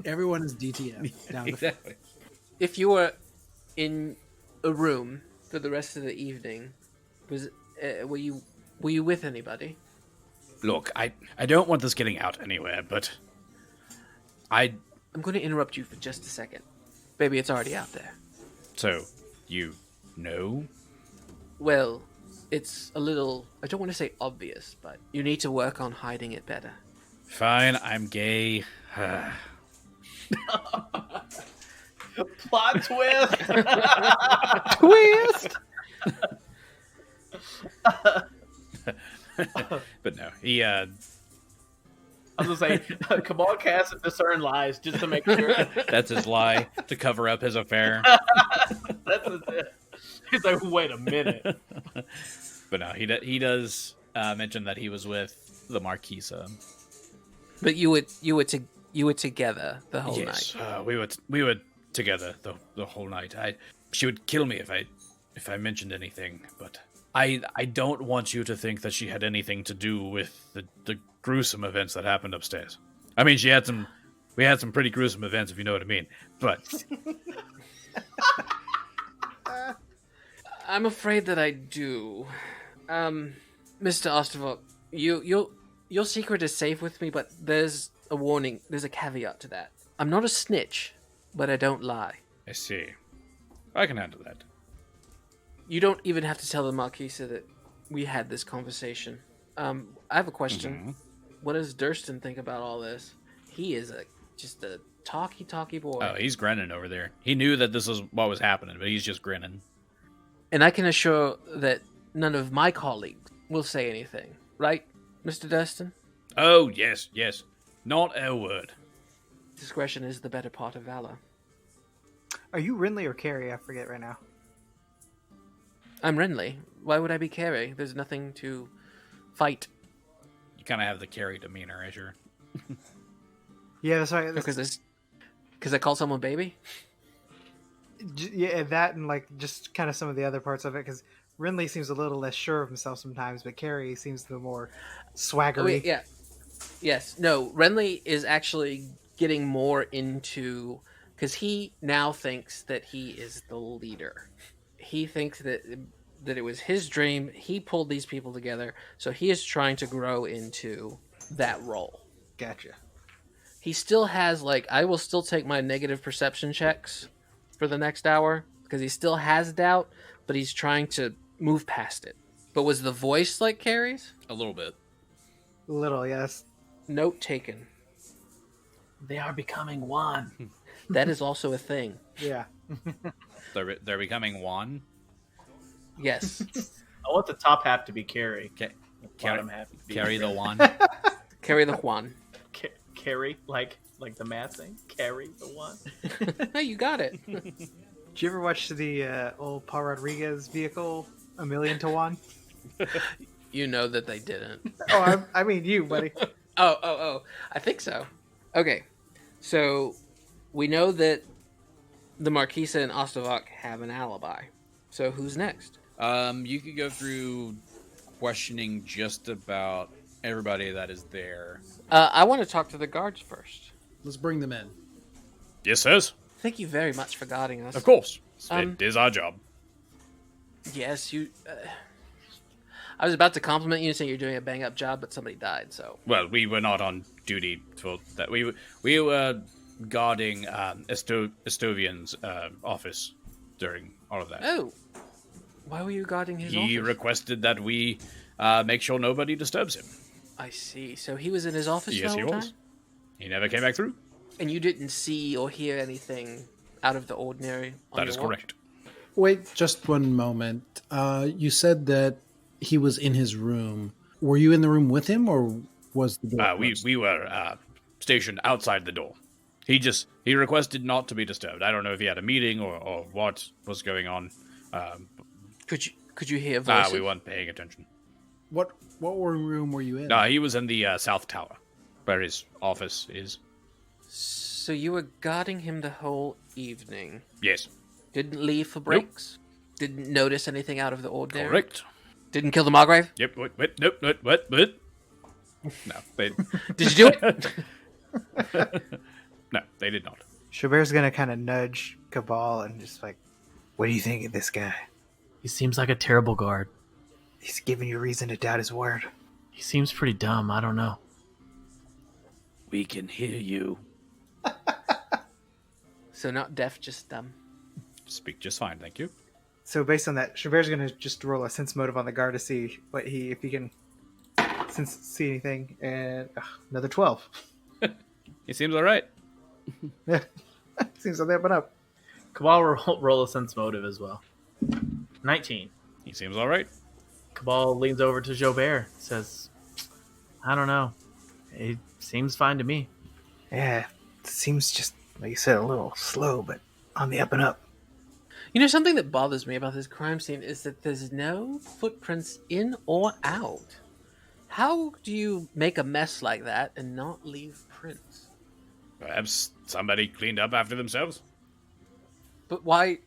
Speaker 4: Everyone is DTF. Down to
Speaker 3: Exactly.
Speaker 2: If you were in a room for the rest of the evening, were you with anybody?
Speaker 3: Look, I don't want this getting out anywhere, but
Speaker 2: I'm going to interrupt you for just a second. Maybe it's already out there.
Speaker 3: So, you know?
Speaker 2: Well, it's a little, I don't want to say obvious, but you need to work on hiding it better.
Speaker 3: Fine, I'm gay.
Speaker 1: Plot twist.
Speaker 5: Twist.
Speaker 3: But no, he
Speaker 1: I was gonna say, Kabal casts discern lies just to make sure.
Speaker 3: that's his lie to cover up his affair.
Speaker 1: That's it. He's like, wait a minute.
Speaker 3: But no, he does mention that he was with the Marquisa.
Speaker 2: But you were together the whole
Speaker 3: Yes,
Speaker 2: night.
Speaker 3: we were together the whole night. She would kill me if I mentioned anything, but I don't want you to think that she had anything to do with the gruesome events that happened upstairs. I mean, we had some pretty gruesome events, if you know what I mean. But
Speaker 2: I'm afraid that I do. Mr. Ostervok, your secret is safe with me, but there's a warning. There's a caveat to that. I'm not a snitch, but I don't lie.
Speaker 3: I see. I can handle that.
Speaker 2: You don't even have to tell the Marquisa that we had this conversation. I have a question.
Speaker 3: Mm-hmm.
Speaker 2: What does Durston think about all this? He is just a talky boy.
Speaker 3: Oh, he's grinning over there. He knew that this was what was happening, but he's just grinning.
Speaker 2: And I can assure that none of my colleagues will say anything. Right, Mr. Durston?
Speaker 3: Oh, yes. Not a word.
Speaker 2: Discretion is the better part of valor.
Speaker 5: Are you Renly or Carrie? I forget right now.
Speaker 2: I'm Renly. Why would I be Carrie? There's nothing to fight.
Speaker 3: You kind of have the Carrie demeanor, Azure.
Speaker 5: Yeah, that's right.
Speaker 2: Because I call someone baby?
Speaker 5: Yeah, that and like just kind of some of the other parts of it. Because Renly seems a little less sure of himself sometimes, but Carrie seems the more swaggery.
Speaker 2: Oh, wait, yeah. Yes. No, Renly is actually getting more into... Because he now thinks that he is the leader. He thinks that it was his dream. He pulled these people together. So he is trying to grow into that role.
Speaker 5: Gotcha.
Speaker 2: He still has, I will still take my negative perception checks for the next hour. Because he still has doubt. But he's trying to move past it. But was the voice like Carrie's?
Speaker 3: A little bit.
Speaker 5: Little, yes.
Speaker 2: Note taken.
Speaker 1: They are becoming one.
Speaker 2: That is also a thing.
Speaker 5: Yeah.
Speaker 3: They're becoming one.
Speaker 2: Yes.
Speaker 1: I want the top half to be Carrie. The bottom half to be
Speaker 3: Carry the one.
Speaker 2: Carry the Juan.
Speaker 1: Carrie, like the math thing. Carry the one.
Speaker 2: You got it.
Speaker 5: Did you ever watch the old Paul Rodriguez vehicle, A Million to One?
Speaker 2: You know that they didn't.
Speaker 5: Oh, I mean you, buddy.
Speaker 2: Oh. I think so. Okay. So, we know that the Marquisa and Ostervok have an alibi. So, who's next?
Speaker 3: You could go through questioning just about everybody that is there.
Speaker 2: I want to talk to the guards first.
Speaker 4: Let's bring them in.
Speaker 3: Yes, sirs.
Speaker 2: Thank you very much for guarding us.
Speaker 3: Of course.
Speaker 2: Um,
Speaker 3: It is our job.
Speaker 2: Yes, you... I was about to compliment you and say you're doing a bang-up job, but somebody died, so...
Speaker 3: Well, we were not on duty for that. We were guarding Estovian's office during all of that.
Speaker 2: Oh! Why were you guarding his
Speaker 3: He
Speaker 2: office?
Speaker 3: requested that we make sure nobody disturbs him.
Speaker 2: I see. So he was in his office
Speaker 3: Yes,
Speaker 2: the
Speaker 3: he
Speaker 2: whole
Speaker 3: was.
Speaker 2: time?
Speaker 3: He never came back through.
Speaker 2: And you didn't see or hear anything out of the ordinary on
Speaker 3: That
Speaker 2: your
Speaker 3: is
Speaker 2: watch?
Speaker 3: correct.
Speaker 4: Wait, just one moment. You said that he was in his room. Were you in the room with him, or was the door closed?
Speaker 3: We were stationed outside the door. He requested not to be disturbed. I don't know if he had a meeting or what was going on.
Speaker 2: Could you hear voices?
Speaker 3: We weren't paying attention.
Speaker 4: What room were you in?
Speaker 3: No, he was in the South Tower, where his office is.
Speaker 2: So you were guarding him the whole evening.
Speaker 3: Yes.
Speaker 2: Didn't leave for breaks? Nope. Didn't notice anything out of the ordinary?
Speaker 3: Correct.
Speaker 2: Didn't kill the Margrave?
Speaker 3: Yep, what? No, they...
Speaker 2: Did you do it?
Speaker 3: No, they did not.
Speaker 5: Xo'bere's gonna kind of nudge Kabal and just like, what do you think of this guy?
Speaker 1: He seems like a terrible guard.
Speaker 5: He's giving you reason to doubt his word.
Speaker 1: He seems pretty dumb. I don't know.
Speaker 3: We can hear you.
Speaker 2: So not deaf, just dumb.
Speaker 3: Speak just fine, thank you.
Speaker 5: So based on that, Xo'bere's gonna just roll a sense motive on the guard to see if he can see anything, and another 12.
Speaker 3: He seems all right.
Speaker 5: Yeah, seems on the up and up.
Speaker 1: Kabal roll a sense motive as well. 19.
Speaker 3: He seems all right.
Speaker 1: Kabal leans over to Xo'bere, says, I don't know. It seems fine to me.
Speaker 5: Yeah, it seems just, like you said, a little slow, but on the up and up.
Speaker 2: You know, something that bothers me about this crime scene is that there's no footprints in or out. How do you make a mess like that and not leave prints?
Speaker 3: Perhaps somebody cleaned up after themselves.
Speaker 2: But why?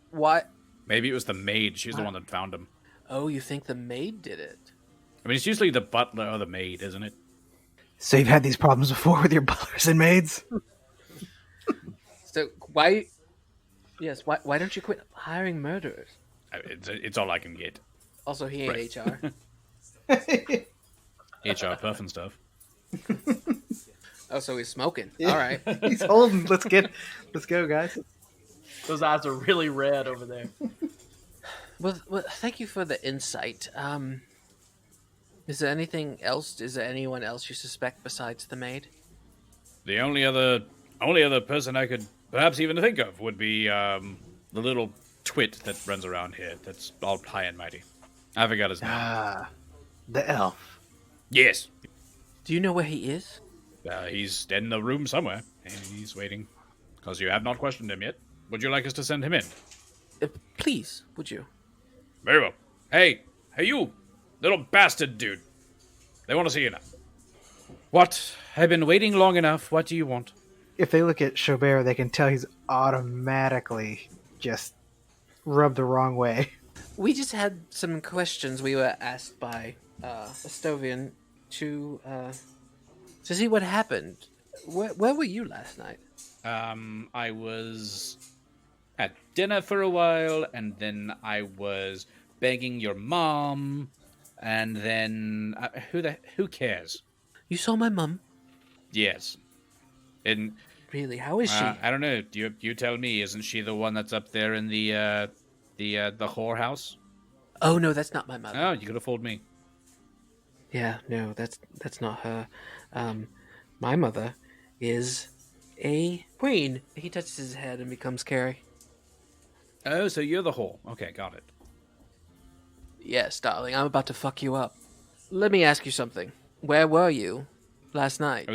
Speaker 3: Maybe it was the maid. She's the one that found him.
Speaker 2: Oh, you think the maid did it?
Speaker 3: I mean, it's usually the butler or the maid, isn't it?
Speaker 5: So you've had these problems before with your butlers and maids?
Speaker 2: So why... Yes, why don't you quit hiring murderers?
Speaker 3: It's all I can get.
Speaker 2: Also, he ain't HR.
Speaker 3: HR puff and stuff.
Speaker 2: Oh, so he's smoking. Yeah. All right.
Speaker 5: He's holding. Let's go, guys.
Speaker 1: Those eyes are really red over there.
Speaker 2: Well, thank you for the insight. Is there anything else? Is there anyone else you suspect besides the maid?
Speaker 3: The only other person I could perhaps even think of would be the little twit that runs around here. That's all high and mighty. I forgot his name.
Speaker 5: The elf.
Speaker 3: Yes.
Speaker 2: Do you know where he is?
Speaker 3: He's in the room somewhere, and he's waiting. Because you have not questioned him yet. Would you like us to send him in?
Speaker 2: Please, would you?
Speaker 3: Very well. Hey, you, little bastard dude. They want to see you now. What? I've been waiting long enough. What do you want?
Speaker 5: If they look at Xo'bere, they can tell he's automatically just rubbed the wrong way.
Speaker 2: We just had some questions we were asked by Estovian to see what happened. Where were you last night?
Speaker 3: I was at dinner for a while, and then I was begging your mom, and then who cares?
Speaker 2: You saw my mum?
Speaker 3: Yes. And
Speaker 2: really, how is she?
Speaker 3: I don't know. You tell me. Isn't she the one that's up there in the whorehouse?
Speaker 2: Oh no, that's not my mother.
Speaker 3: Oh, you could have fooled me.
Speaker 2: Yeah, no, that's not her. My mother is a queen. He touches his head and becomes Carrie.
Speaker 3: Oh, so you're the whore. Okay, got it.
Speaker 2: Yes, darling, I'm about to fuck you up. Let me ask you something. Where were you last night?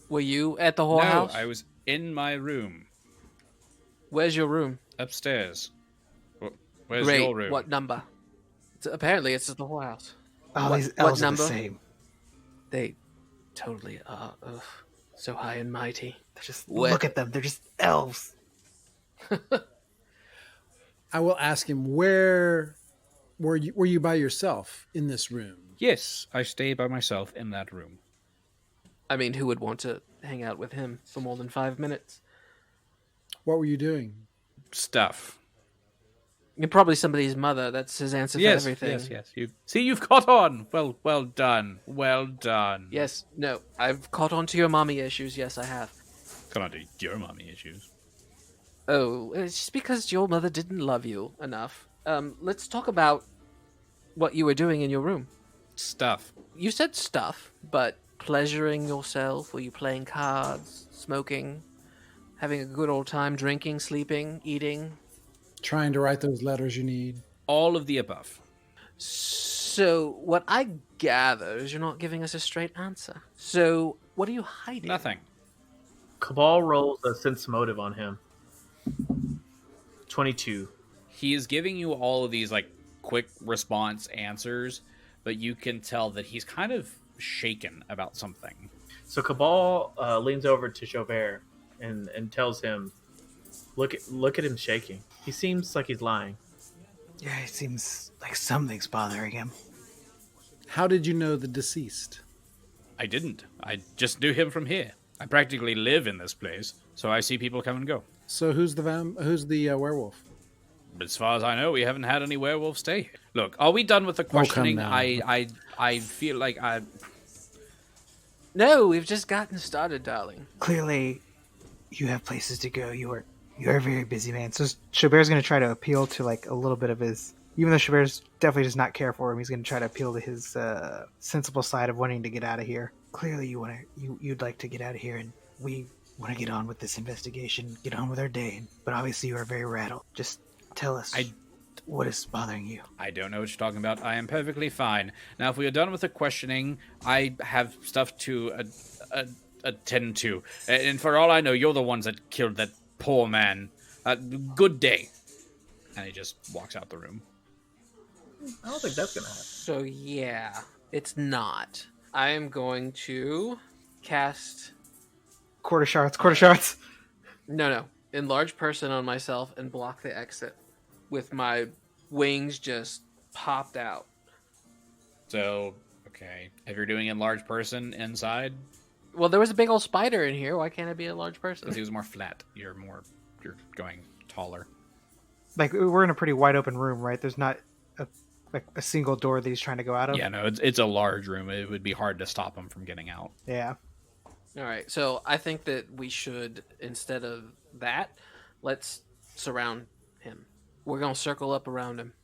Speaker 2: Were you at the whorehouse?
Speaker 3: No, I was in my room.
Speaker 2: Where's your room?
Speaker 3: Upstairs. Where's
Speaker 2: Great.
Speaker 3: your room?
Speaker 2: What number? Apparently, it's at the whorehouse.
Speaker 5: Oh, these elves
Speaker 2: what
Speaker 5: are
Speaker 2: number?
Speaker 5: the same.
Speaker 2: They totally are. Ugh, so high and mighty.
Speaker 5: They're just look at them. They're just elves.
Speaker 4: I will ask him, where were you by yourself in this room?
Speaker 3: Yes, I stay by myself in that room.
Speaker 2: I mean, who would want to hang out with him for more than 5 minutes?
Speaker 4: What were you doing?
Speaker 3: Stuff.
Speaker 2: You're probably somebody's mother. That's his answer for everything.
Speaker 3: Yes. You've caught on. Well done. Well done.
Speaker 2: Yes, no. I've caught on to your mommy issues. Yes, I have.
Speaker 3: Caught on to your mommy issues.
Speaker 2: Oh, it's just because your mother didn't love you enough. Let's talk about what you were doing in your room.
Speaker 3: Stuff.
Speaker 2: You said stuff, but pleasuring yourself? Were you playing cards, smoking, having a good old time, drinking, sleeping, eating?
Speaker 4: Trying to write those letters you need.
Speaker 3: All of the above.
Speaker 2: So, what I gather is you're not giving us a straight answer. So, what are you hiding?
Speaker 3: Nothing.
Speaker 1: Kabal rolls a sense motive on him. 22.
Speaker 3: He is giving you all of these, like, quick response answers, but you can tell that he's kind of shaken about something.
Speaker 1: So Kabal leans over to Xo'bere and tells him, look at him shaking. He seems like he's lying.
Speaker 5: Yeah, it seems like something's bothering him.
Speaker 4: How did you know the deceased?
Speaker 3: I didn't. I just knew him from here. I practically live in this place, so I see people come and go.
Speaker 4: So who's the werewolf?
Speaker 3: As far as I know, we haven't had any werewolves stay here. Look, are we done with the questioning?
Speaker 4: now.
Speaker 3: I feel like I...
Speaker 2: No, we've just gotten started, darling.
Speaker 5: Clearly, you have places to go. You are a very busy man. So Xo'bere's going to try to appeal to like a little bit of his. Even though Xo'bere's definitely does not care for him, he's going to try to appeal to his sensible side of wanting to get out of here. Clearly, you'd like to get out of here, and we want to get on with this investigation, get on with our day. But obviously, you are very rattled. Just tell us what is bothering you.
Speaker 3: I don't know what you're talking about. I am perfectly fine. Now, if we are done with the questioning, I have stuff to attend to. And for all I know, you're the ones that killed that poor man. Good day. And he just walks out the room.
Speaker 1: I don't think that's going to happen.
Speaker 2: So yeah, it's not. I am going to cast...
Speaker 5: Quarter shots.
Speaker 2: No. Enlarge person on myself and block the exit with my wings just popped out.
Speaker 3: So, okay. If you're doing enlarged person inside...
Speaker 2: Well, there was a big old spider in here. Why can't I be a large person?
Speaker 3: Because he was more flat. You're going taller.
Speaker 5: Like, we're in a pretty wide open room, right? There's not a single door that he's trying to go out of.
Speaker 3: Yeah, no, it's a large room. It would be hard to stop him from getting out.
Speaker 5: Yeah.
Speaker 2: All right, so I think that we should, instead of that, let's surround him. We're going to circle up around him.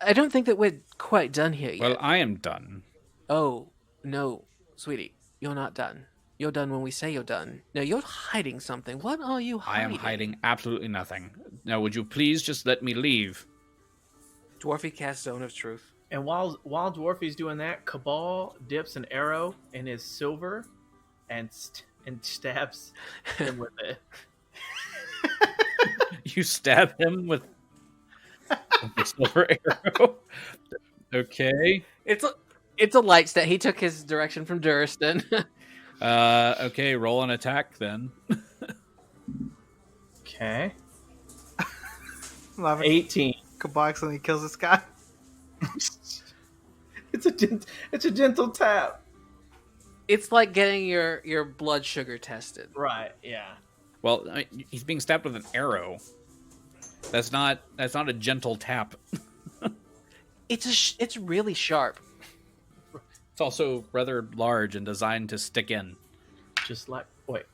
Speaker 2: I don't think that we're quite done here yet.
Speaker 3: Well, I am done.
Speaker 2: Oh, no, sweetie, you're not done. You're done when we say you're done. No, you're hiding something. What are you hiding?
Speaker 3: I am hiding absolutely nothing. Now, would you please just let me leave?
Speaker 2: Dwarfy cast Zone of Truth.
Speaker 1: And while Dwarfy's doing that, Kabal dips an arrow in his silver and stabs him with it.
Speaker 3: You stab him with a silver arrow? Okay.
Speaker 2: It's a light stat. He took his direction from Duristan.
Speaker 3: Okay, roll an attack then.
Speaker 1: Okay.
Speaker 5: 18. Kabal accidentally kills this guy.
Speaker 1: It's a gentle tap.
Speaker 2: It's like getting your blood sugar tested.
Speaker 1: Right, yeah.
Speaker 3: Well, he's being stabbed with an arrow. That's not a gentle tap.
Speaker 2: It's really sharp.
Speaker 3: It's also rather large and designed to stick in.
Speaker 1: Just like wait.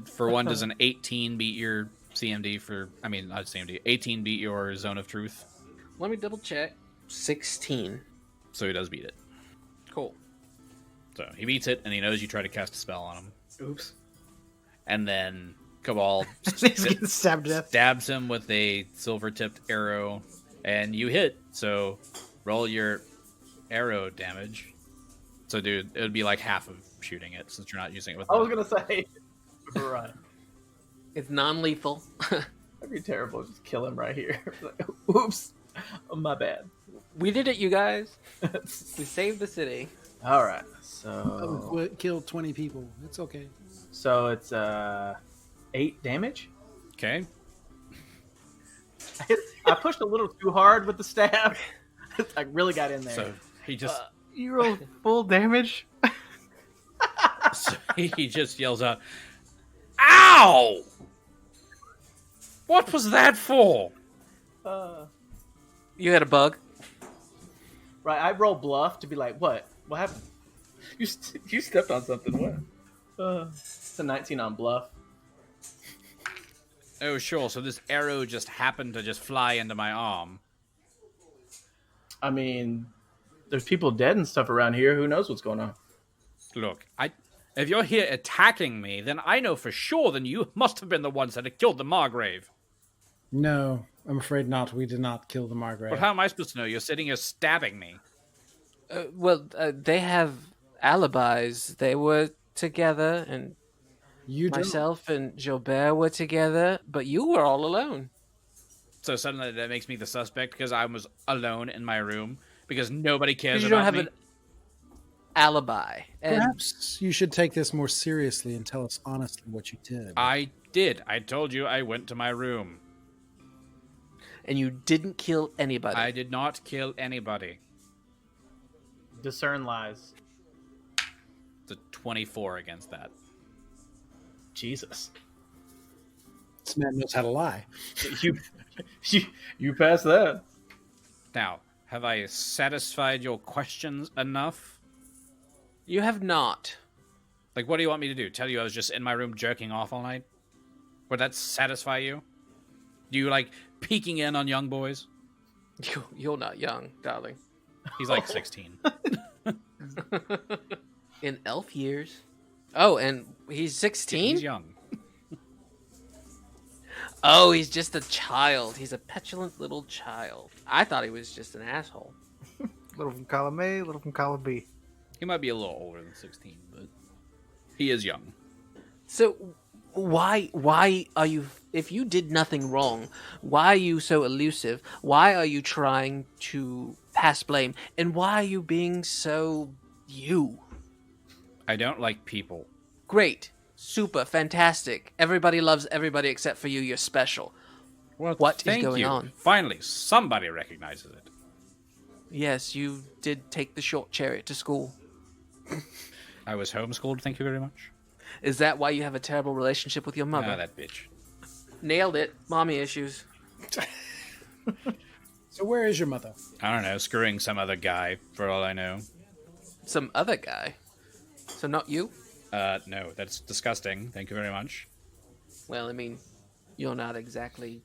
Speaker 3: For one, does an 18 beat your CMD not CMD, 18 beat your Zone of Truth?
Speaker 2: Let me double check. 16.
Speaker 3: So he does beat it.
Speaker 2: Cool.
Speaker 3: So he beats it, and he knows you try to cast a spell on him.
Speaker 1: Oops.
Speaker 3: And then Kabal
Speaker 5: He's getting stabbed to death.
Speaker 3: stabs him with a silver-tipped arrow, and you hit. So roll your arrow damage. So, dude, it would be like half of shooting it, since you're not using it with...
Speaker 1: I was gonna say, right.
Speaker 2: It's non-lethal.
Speaker 1: That'd be terrible. Just kill him right here. Oops. Oh, my bad.
Speaker 2: We did it, you guys. We saved the city.
Speaker 1: All right. So
Speaker 4: Killed 20 people. It's okay.
Speaker 1: So it's 8 damage.
Speaker 3: Okay.
Speaker 1: I pushed a little too hard with the stab. I really got in there.
Speaker 3: So he just
Speaker 5: You rolled full damage?
Speaker 3: so he just yells out, "Ow! What was that for?"
Speaker 2: You had a bug?
Speaker 1: Right, I roll bluff to be like, what? What happened? You stepped on something. What? It's a 19 on bluff.
Speaker 3: Oh, sure. So this arrow just happened to just fly into my arm.
Speaker 1: I mean, there's people dead and stuff around here. Who knows what's going on?
Speaker 3: Look, if you're here attacking me, then I know for sure then you must have been the ones that had killed the Margrave.
Speaker 4: No, I'm afraid not. We did not kill the Margrave.
Speaker 3: But how am I supposed to know? You're sitting here stabbing me.
Speaker 2: They have alibis. They were together, and
Speaker 4: You don't.
Speaker 2: myself and Xo'bere were together, but you were all alone.
Speaker 3: So suddenly that makes me the suspect because I was alone in my room because nobody cares
Speaker 2: Because you
Speaker 3: about
Speaker 2: don't have
Speaker 3: me.
Speaker 2: an alibi. And
Speaker 4: Perhaps you should take this more seriously and tell us honestly what you did.
Speaker 3: I did. I told you I went to my room.
Speaker 2: and you didn't kill anybody.
Speaker 3: I did not kill anybody.
Speaker 1: Discern lies.
Speaker 3: It's a 24 against that.
Speaker 1: Jesus.
Speaker 4: This man knows how to lie.
Speaker 1: You passed that.
Speaker 3: Now, have I satisfied your questions enough?
Speaker 2: You have not.
Speaker 3: Like, what do you want me to do? Tell you I was just in my room jerking off all night? Would that satisfy you? Do you like peeking in on young boys?
Speaker 2: You're not young, darling.
Speaker 3: He's like 16.
Speaker 2: In elf years. Oh, and he's 16?
Speaker 3: He's young.
Speaker 2: Oh, he's just a child. He's a petulant little child. I thought he was just an asshole.
Speaker 5: Little from column A, little from column B.
Speaker 3: He might be a little older than 16, but he is young.
Speaker 2: So why are you, if you did nothing wrong, why are you so elusive? Why are you trying to pass blame? And why are you being so you?
Speaker 3: I don't like people.
Speaker 2: Great. Super. Fantastic. Everybody loves everybody except for you. You're special.
Speaker 3: Well,
Speaker 2: What is
Speaker 3: thank
Speaker 2: going
Speaker 3: you.
Speaker 2: on?
Speaker 3: Finally, somebody recognizes it.
Speaker 2: Yes, you did take the short chariot to school.
Speaker 3: I was homeschooled, thank you very much.
Speaker 2: Is that why you have a terrible relationship with your mother?
Speaker 3: Ah, that bitch.
Speaker 2: Nailed it. Mommy issues.
Speaker 4: So where is your mother?
Speaker 3: I don't know, screwing some other guy, for all I know.
Speaker 2: Some other guy. So not you?
Speaker 3: No, that's disgusting. Thank you very much.
Speaker 2: Well, I mean, you're not exactly,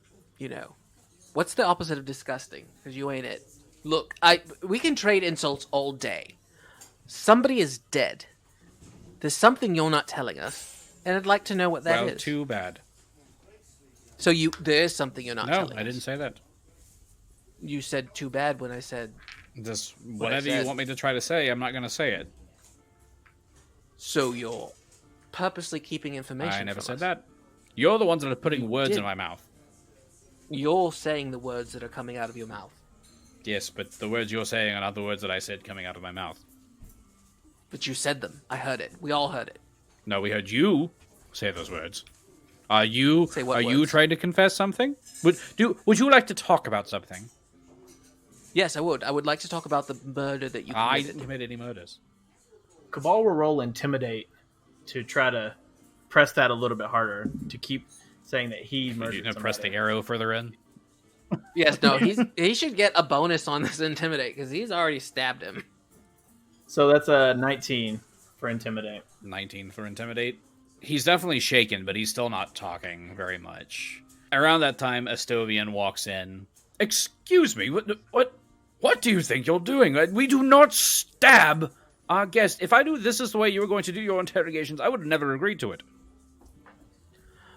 Speaker 2: What's the opposite of disgusting? Because you ain't it. Look, we can trade insults all day. Somebody is dead. There's something you're not telling us, and I'd like to know what that is.
Speaker 3: Well, too bad.
Speaker 2: So there is something you're not telling us.
Speaker 3: No, I didn't say that.
Speaker 2: You said too bad when I said...
Speaker 3: Just
Speaker 2: What I
Speaker 3: whatever
Speaker 2: said.
Speaker 3: you want me to try to say, I'm not going to say it.
Speaker 2: So you're purposely keeping information
Speaker 3: I never
Speaker 2: from
Speaker 3: said
Speaker 2: us.
Speaker 3: that. You're the ones that are putting
Speaker 2: You
Speaker 3: words
Speaker 2: did.
Speaker 3: in my mouth.
Speaker 2: You're saying the words that are coming out of your mouth.
Speaker 3: Yes, but the words you're saying are not the words that I said coming out of my mouth.
Speaker 2: But you said them. I heard it. We all heard it.
Speaker 3: No, we heard you say those words. Are you
Speaker 2: Say what
Speaker 3: you
Speaker 2: words?
Speaker 3: trying to confess something? Would you like to talk about something?
Speaker 2: Yes, I would. I would like to talk about the murder that you
Speaker 3: I
Speaker 2: committed.
Speaker 3: didn't commit any murders.
Speaker 1: Kabal will roll intimidate to try to press that a little bit harder to keep saying that he
Speaker 3: You're
Speaker 1: murdered
Speaker 3: gonna press the
Speaker 1: somebody.
Speaker 3: arrow further in.
Speaker 2: Yes, no, he should get a bonus on this intimidate because he's already stabbed him.
Speaker 1: So that's a 19 for intimidate.
Speaker 3: 19 for intimidate. He's definitely shaken, but he's still not talking very much. Around that time, Estovian walks in. Excuse me, what do you think you're doing? We do not stab our guest. If I knew this is the way you were going to do your interrogations, I would have never agreed to it.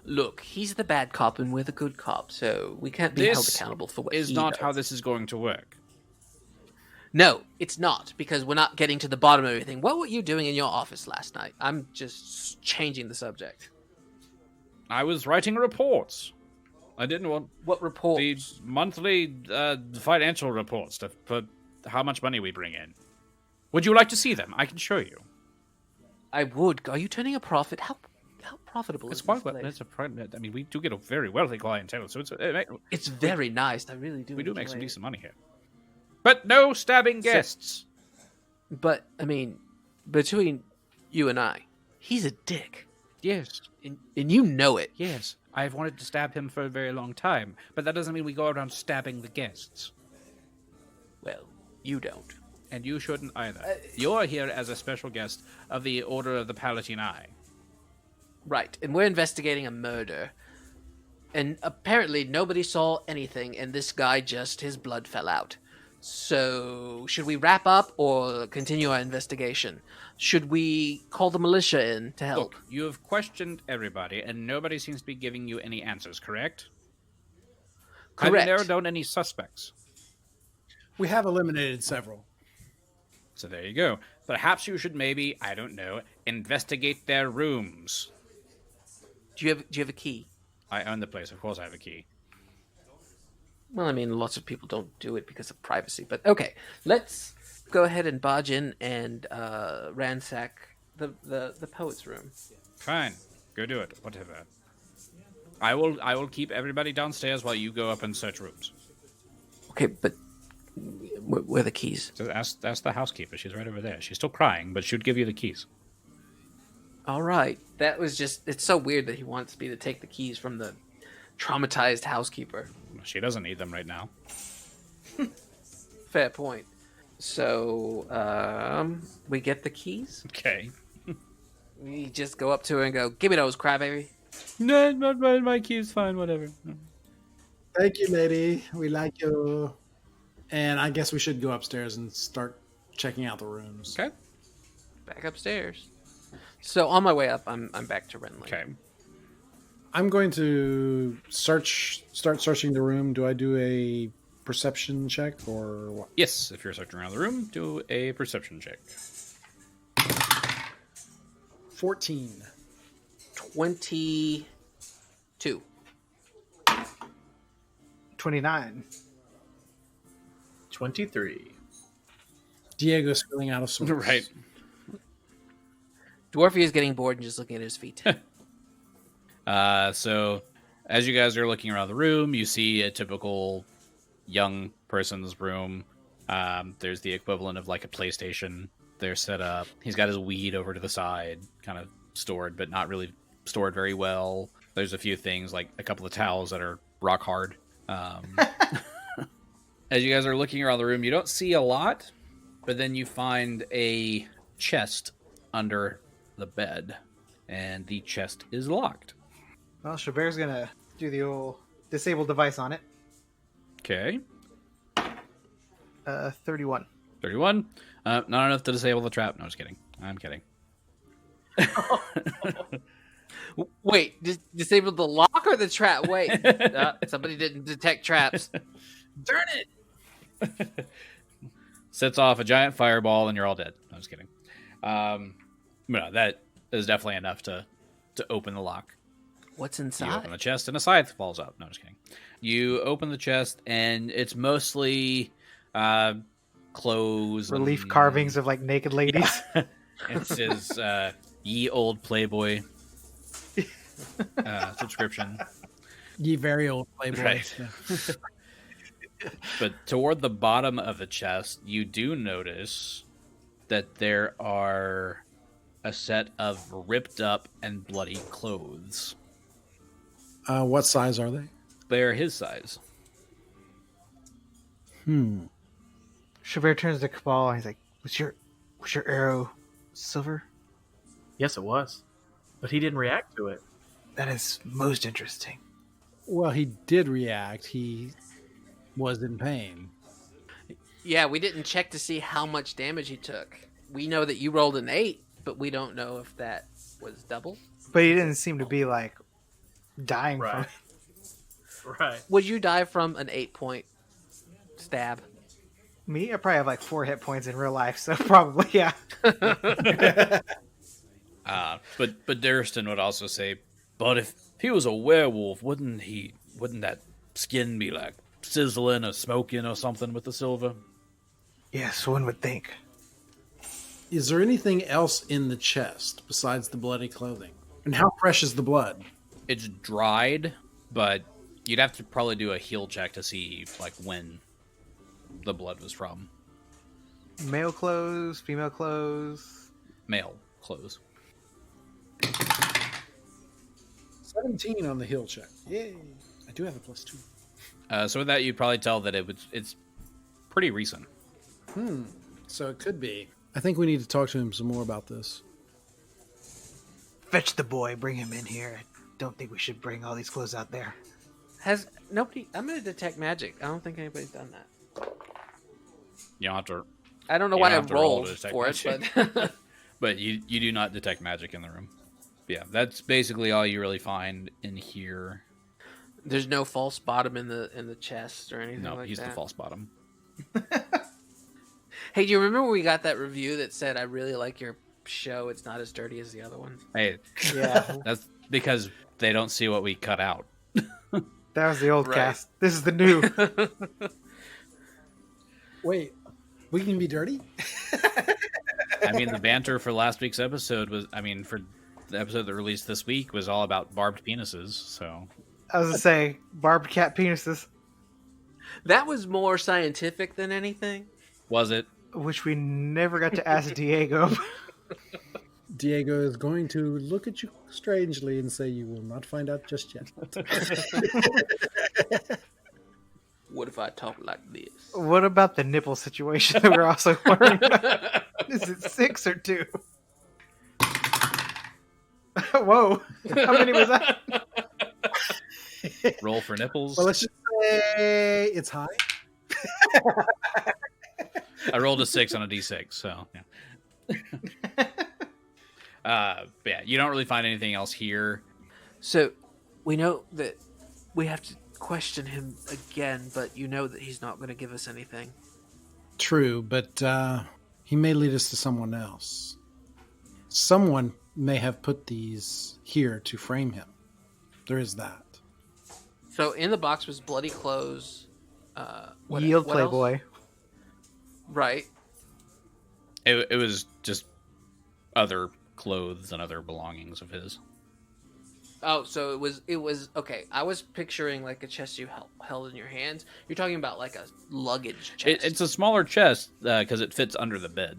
Speaker 2: Look, he's the bad cop and we're the good cop, so we can't be held accountable for what
Speaker 3: is
Speaker 2: he
Speaker 3: not
Speaker 2: does.
Speaker 3: how this is going to work.
Speaker 2: No, it's not, because we're not getting to the bottom of everything. What were you doing in your office last night? I'm just changing the subject.
Speaker 3: I was writing reports. I didn't want
Speaker 2: What report?
Speaker 3: the monthly financial reports for how much money we bring in. Would you like to see them? I can show you.
Speaker 2: I would. Are you turning a profit? How profitable
Speaker 3: It's
Speaker 2: is
Speaker 3: quite
Speaker 2: this
Speaker 3: well.
Speaker 2: place?
Speaker 3: I mean, we do get a very wealthy clientele, so
Speaker 2: It's very nice. I really do.
Speaker 3: we do make
Speaker 2: enjoy
Speaker 3: some
Speaker 2: it.
Speaker 3: decent money here. But no stabbing guests.
Speaker 2: But I mean, between you and I, he's a dick,
Speaker 3: Yes,
Speaker 2: and you know it.
Speaker 3: yes. I've wanted to stab him for a very long time, but that doesn't mean we go around stabbing the guests.
Speaker 2: Well, you don't.
Speaker 3: And you shouldn't either. You're here as a special guest of the Order of the Palatine Eye.
Speaker 2: Right, and we're investigating a murder. And apparently nobody saw anything, and this guy his blood fell out. So, should we wrap up or continue our investigation? Should we call the militia in to help?
Speaker 3: Look, you have questioned everybody, and nobody seems to be giving you any answers, correct? Have you
Speaker 2: Correct.
Speaker 3: narrowed down any suspects?
Speaker 4: We have eliminated several.
Speaker 3: So there you go. Perhaps you should maybe, I don't know, investigate their rooms.
Speaker 2: Do you have a key?
Speaker 3: I own the place, of course I have a key.
Speaker 2: Well, I mean, lots of people don't do it because of privacy, but okay. Let's go ahead and barge in and ransack the poet's room.
Speaker 3: Fine. Go do it. Whatever. I will keep everybody downstairs while you go up and search rooms.
Speaker 2: Okay, but where are the keys?
Speaker 3: So ask the housekeeper. She's right over there. She's still crying, but she'd give you the keys.
Speaker 2: All right. That was just... It's so weird that he wants me to take the keys from the traumatized housekeeper.
Speaker 3: She doesn't need them right now.
Speaker 2: Fair point. So, we get the keys.
Speaker 3: Okay.
Speaker 2: We just go up to her and go, "Give me those, crybaby."
Speaker 3: No, not my keys. Fine, whatever.
Speaker 4: Thank you, lady. We like you. And I guess we should go upstairs and start checking out the rooms.
Speaker 3: Okay.
Speaker 2: Back upstairs. So on my way up, I'm back to Renly.
Speaker 3: Okay.
Speaker 4: I'm going to start searching the room. Do I do a perception check or what?
Speaker 3: Yes, if you're searching around the room, do a perception check.
Speaker 4: 14.
Speaker 2: 22.
Speaker 5: 29.
Speaker 1: 23.
Speaker 4: Diego's feeling out of sorts.
Speaker 3: Right.
Speaker 2: Dwarfy is getting bored and just looking at his feet.
Speaker 3: So as you guys are looking around the room, you see a typical young person's room. There's the equivalent of like a PlayStation. They're set up. He's got his weed over to the side, kind of stored, but not really stored very well. There's a few things, like a couple of towels that are rock hard. As you guys are looking around the room, you don't see a lot, but then you find a chest under the bed, and the chest is locked.
Speaker 5: Well, Schädere's gonna do the old disable device on it.
Speaker 3: Okay.
Speaker 5: 31.
Speaker 3: 31. Not enough to disable the trap. No, just kidding. I'm kidding.
Speaker 2: Wait, disable the lock or the trap? Wait, somebody didn't detect traps.
Speaker 1: Darn it!
Speaker 3: Sets off a giant fireball and you're all dead. No, just kidding. No, that is definitely enough to open the lock.
Speaker 2: What's
Speaker 3: You
Speaker 2: inside?
Speaker 3: open the chest and a scythe falls out. No, just kidding. You open the chest and it's mostly clothes.
Speaker 5: Relief
Speaker 3: and
Speaker 5: carvings of like naked ladies.
Speaker 3: It's his Ye Old Playboy subscription.
Speaker 4: Ye very old Playboy.
Speaker 3: Right.
Speaker 4: Yeah.
Speaker 3: But toward the bottom of the chest, you do notice that there are a set of ripped up and bloody clothes.
Speaker 4: What size are they?
Speaker 3: They're his size.
Speaker 5: Schädere turns to Kabal and he's like, was your arrow silver?
Speaker 1: Yes, it was. But he didn't react to it.
Speaker 5: That is most interesting.
Speaker 4: Well, he did react. He was in pain.
Speaker 2: Yeah, we didn't check to see how much damage he took. We know that you rolled an 8, but we don't know if that was double.
Speaker 5: But he didn't seem to be like dying from
Speaker 1: Right.
Speaker 5: it.
Speaker 1: Right.
Speaker 2: Would you die from an 8-point stab?
Speaker 5: Me, I probably have like 4 hit points in real life, so probably, yeah.
Speaker 3: But Durston would also say, but if he was a werewolf, wouldn't that skin be like sizzling or smoking or something with the silver?
Speaker 5: Yes, one would think.
Speaker 4: Is there anything else in the chest besides the bloody clothing? And how fresh is the blood?
Speaker 3: It's dried, but you'd have to probably do a heal check to see like when the blood was from.
Speaker 5: Male clothes, female clothes.
Speaker 3: Male clothes.
Speaker 4: 17 on the heal check. Yay. I do have a +2.
Speaker 3: So with that, you'd probably tell that it's pretty recent.
Speaker 4: So it could be. I think we need to talk to him some more about this.
Speaker 5: Fetch the boy, bring him in here. I don't think we should bring all these clothes out there.
Speaker 2: Has nobody... I'm going to detect magic. I don't think anybody's done that.
Speaker 3: You don't have to.
Speaker 2: I don't know
Speaker 3: You
Speaker 2: why
Speaker 3: don't
Speaker 2: I
Speaker 3: have to roll
Speaker 2: rolled
Speaker 3: to detect
Speaker 2: for it,
Speaker 3: magic.
Speaker 2: but...
Speaker 3: But you do not detect magic in the room. Yeah, that's basically all you really find in here.
Speaker 2: There's no false bottom in the chest or anything
Speaker 3: No,
Speaker 2: like
Speaker 3: he's
Speaker 2: that.
Speaker 3: the false bottom.
Speaker 2: Hey, do you remember when we got that review that said, I really like your show, it's not as dirty as the other ones?
Speaker 3: Hey,
Speaker 5: Yeah.
Speaker 3: that's because they don't see what we cut out.
Speaker 5: That was the old
Speaker 2: Right.
Speaker 5: cast. This is the new.
Speaker 4: Wait, we can be dirty?
Speaker 3: I mean, the banter for last week's episode was, for the episode that released this week was all about barbed penises. So
Speaker 5: I was gonna say barbed cat penises,
Speaker 2: That was more scientific than anything.
Speaker 3: was it?
Speaker 5: which we never got to ask Diego.
Speaker 4: Diego is going to look at you strangely and say you will not find out just yet.
Speaker 2: What if I talk like this?
Speaker 5: What about the nipple situation that we're also worrying about? Is it 6 or 2? Whoa! How many was that?
Speaker 3: Roll for nipples.
Speaker 4: Well, let's just say it's high.
Speaker 3: I rolled a 6 on a d6, so yeah. Yeah, you don't really find anything else here.
Speaker 2: So, we know that we have to question him again, but you know that he's not going to give us anything.
Speaker 4: True, but he may lead us to someone else. Someone may have put these here to frame him. There is that.
Speaker 2: So, in the box was bloody clothes.
Speaker 5: Yield
Speaker 2: what else?
Speaker 5: Playboy.
Speaker 2: Right.
Speaker 3: It was just other clothes and other belongings of his.
Speaker 2: Oh, so it was okay. I was picturing like a chest you held in your hands. You're talking about like a luggage chest.
Speaker 3: It's a smaller chest because it fits under the bed.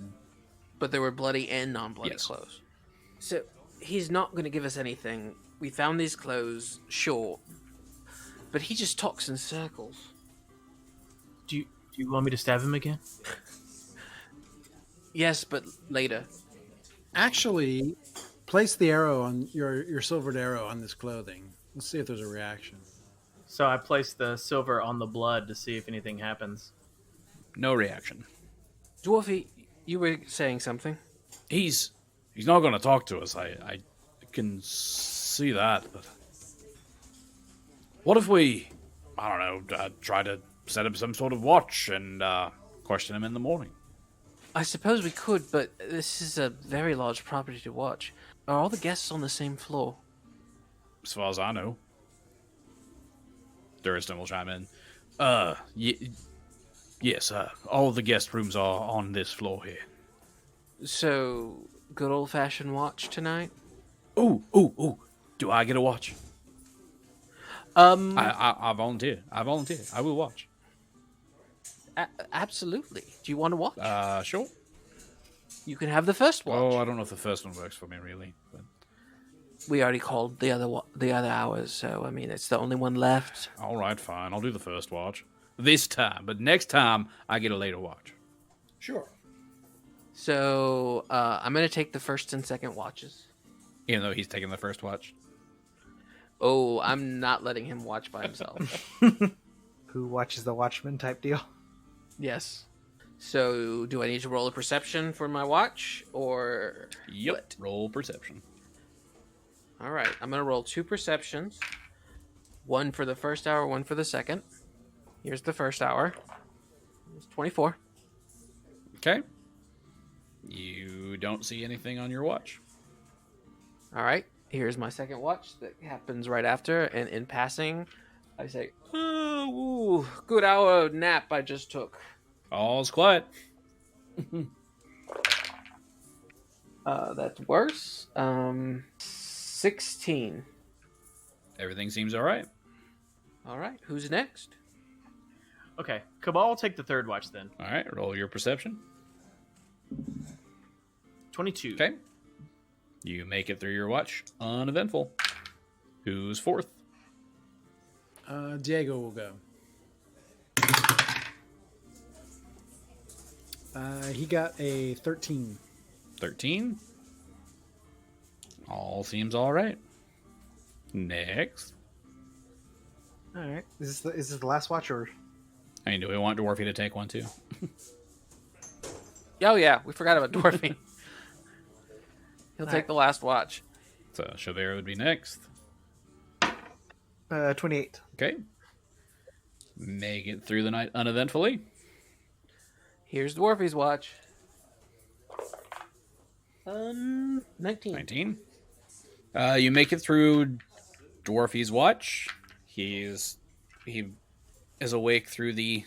Speaker 2: But there were bloody and non-bloody
Speaker 3: Yes.
Speaker 2: clothes. So he's not going to give us anything. We found these clothes, sure, but he just talks in circles.
Speaker 1: Do you want me to stab him again?
Speaker 2: Yes, but later.
Speaker 4: Actually, place the arrow on your silvered arrow on this clothing. Let's see if there's a reaction.
Speaker 1: So I place the silver on the blood to see if anything happens.
Speaker 3: No reaction.
Speaker 2: Dwarfy, you were saying something?
Speaker 3: He's not going to talk to us. I can see that. But what if we, I don't know, try to set up some sort of watch and question him in the morning?
Speaker 2: I suppose we could, but this is a very large property to watch. Are all the guests on the same floor?
Speaker 3: As far as I know. Duristan will chime in. Yes, all the guest rooms are on this floor here.
Speaker 2: So, good old-fashioned watch tonight?
Speaker 3: Ooh. Do I get a watch? I volunteer. I will watch.
Speaker 2: Absolutely. Do you want to watch?
Speaker 3: Sure.
Speaker 2: You can have the first watch.
Speaker 3: Oh, I don't know if the first one works for me, really. But...
Speaker 2: We already called the other hours, so I mean, it's the only one left.
Speaker 3: All right, fine. I'll do the first watch. This time. But next time, I get a later watch.
Speaker 4: Sure.
Speaker 2: So, I'm going to take the first and second watches.
Speaker 3: Even though he's taking the first watch.
Speaker 2: Oh, I'm not letting him watch by himself.
Speaker 5: Who watches the Watchmen type deal?
Speaker 2: Yes. So, do I need to roll a perception for my watch, or...
Speaker 3: Yep.
Speaker 2: what?
Speaker 3: Roll perception.
Speaker 2: All right, I'm going to roll 2 perceptions. One for the first hour, one for the second. Here's the first hour. It's 24.
Speaker 3: Okay. You don't see anything on your watch.
Speaker 2: All right, here's my second watch that happens right after, and in passing, I say, "Oh, ooh, good hour nap I just took."
Speaker 3: All's quiet.
Speaker 2: That's worse. 16.
Speaker 3: Everything seems all right.
Speaker 2: All right, who's next?
Speaker 1: Okay, Kabal will take the third watch then.
Speaker 3: All right, roll your perception.
Speaker 1: 22.
Speaker 3: Okay. You make it through your watch uneventful. Who's fourth?
Speaker 4: Diego will go. He got a 13.
Speaker 3: 13. All seems all right. Next.
Speaker 5: All right. Is this the last watch, or
Speaker 3: I mean, do we want Dwarfy to take one too?
Speaker 2: Oh yeah, we forgot about Dwarfy. He'll take
Speaker 5: right.
Speaker 2: the last watch.
Speaker 3: So Xo'bere would be next.
Speaker 5: 28?
Speaker 3: Okay. Make it through the night uneventfully.
Speaker 2: Here's Dwarfy's watch. 19.
Speaker 3: 19. You make it through Dwarfy's watch. He's he is awake through the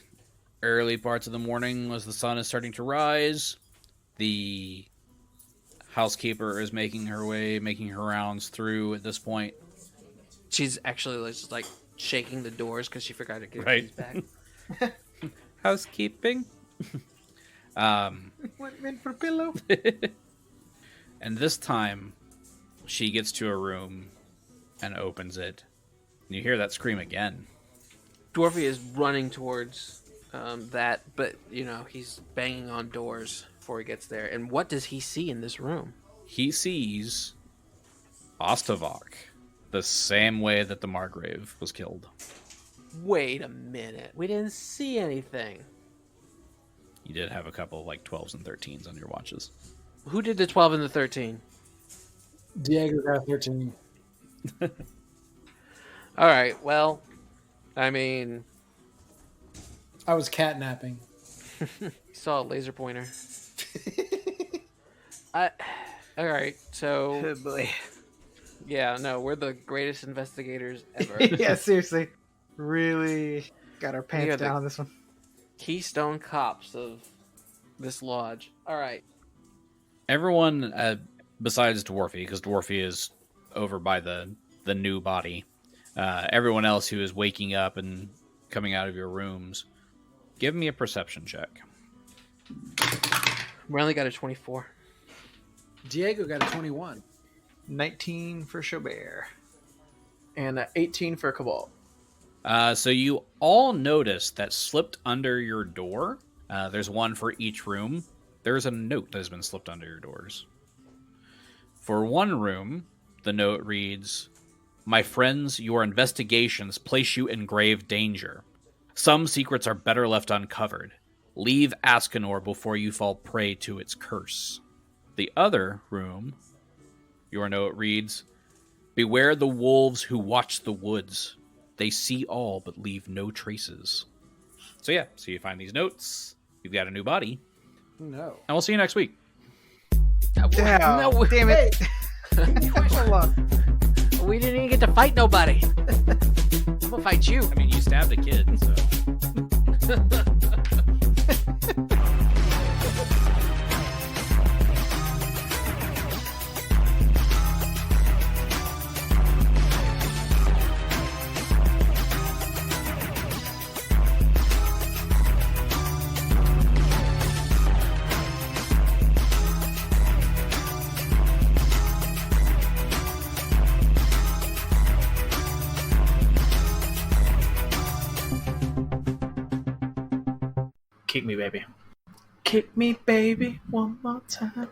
Speaker 3: early parts of the morning as the sun is starting to rise. The housekeeper is making her rounds through at this point.
Speaker 2: She's actually just like shaking the doors because she forgot to get her
Speaker 3: Right.
Speaker 2: keys back.
Speaker 3: Housekeeping.
Speaker 5: What meant for pillow?
Speaker 3: And this time, she gets to a room and opens it. And you hear that scream again.
Speaker 2: Dwarfy is running towards that, but he's banging on doors before he gets there. And what does he see in this room?
Speaker 3: He sees Ostavok the same way that the Margrave was killed.
Speaker 2: Wait a minute. We didn't see anything.
Speaker 3: You did have a couple of 12s and 13s on your watches.
Speaker 2: Who did the 12 and the 13?
Speaker 4: Diego got 13.
Speaker 2: All right. Well, I mean,
Speaker 4: I was catnapping.
Speaker 2: you saw a laser pointer. All right. So,
Speaker 5: Oh boy.
Speaker 2: yeah, no, we're the greatest investigators ever.
Speaker 5: Yeah, seriously. Really got our
Speaker 2: We
Speaker 5: pants
Speaker 2: are the-
Speaker 5: down on this one.
Speaker 2: Keystone cops of this lodge. All right.
Speaker 3: Everyone, besides Dwarfy, because Dwarfy is over by the new body, everyone else who is waking up and coming out of your rooms, give me a perception check.
Speaker 2: Renly got a 24.
Speaker 4: Diego got a 21.
Speaker 5: 19 for Xo'bere.
Speaker 1: And 18 for Kabal.
Speaker 3: So you all notice that slipped under your door, there's one for each room, there's a note that has been slipped under your doors. For one room, the note reads, "My friends, your investigations place you in grave danger. Some secrets are better left uncovered. Leave Ascanor before you fall prey to its curse." The other room, your note reads, "Beware the wolves who watch the woods. They see all but leave no traces." So you find these notes. You've got a new body.
Speaker 4: No.
Speaker 3: And we'll see you next week.
Speaker 5: Yeah,
Speaker 2: No,
Speaker 5: damn it. Hold on.
Speaker 2: We didn't even get to fight nobody. I'm gonna fight you.
Speaker 3: I mean, you stabbed a kid, so...
Speaker 1: Kick me, baby. Kick me, baby, one more time.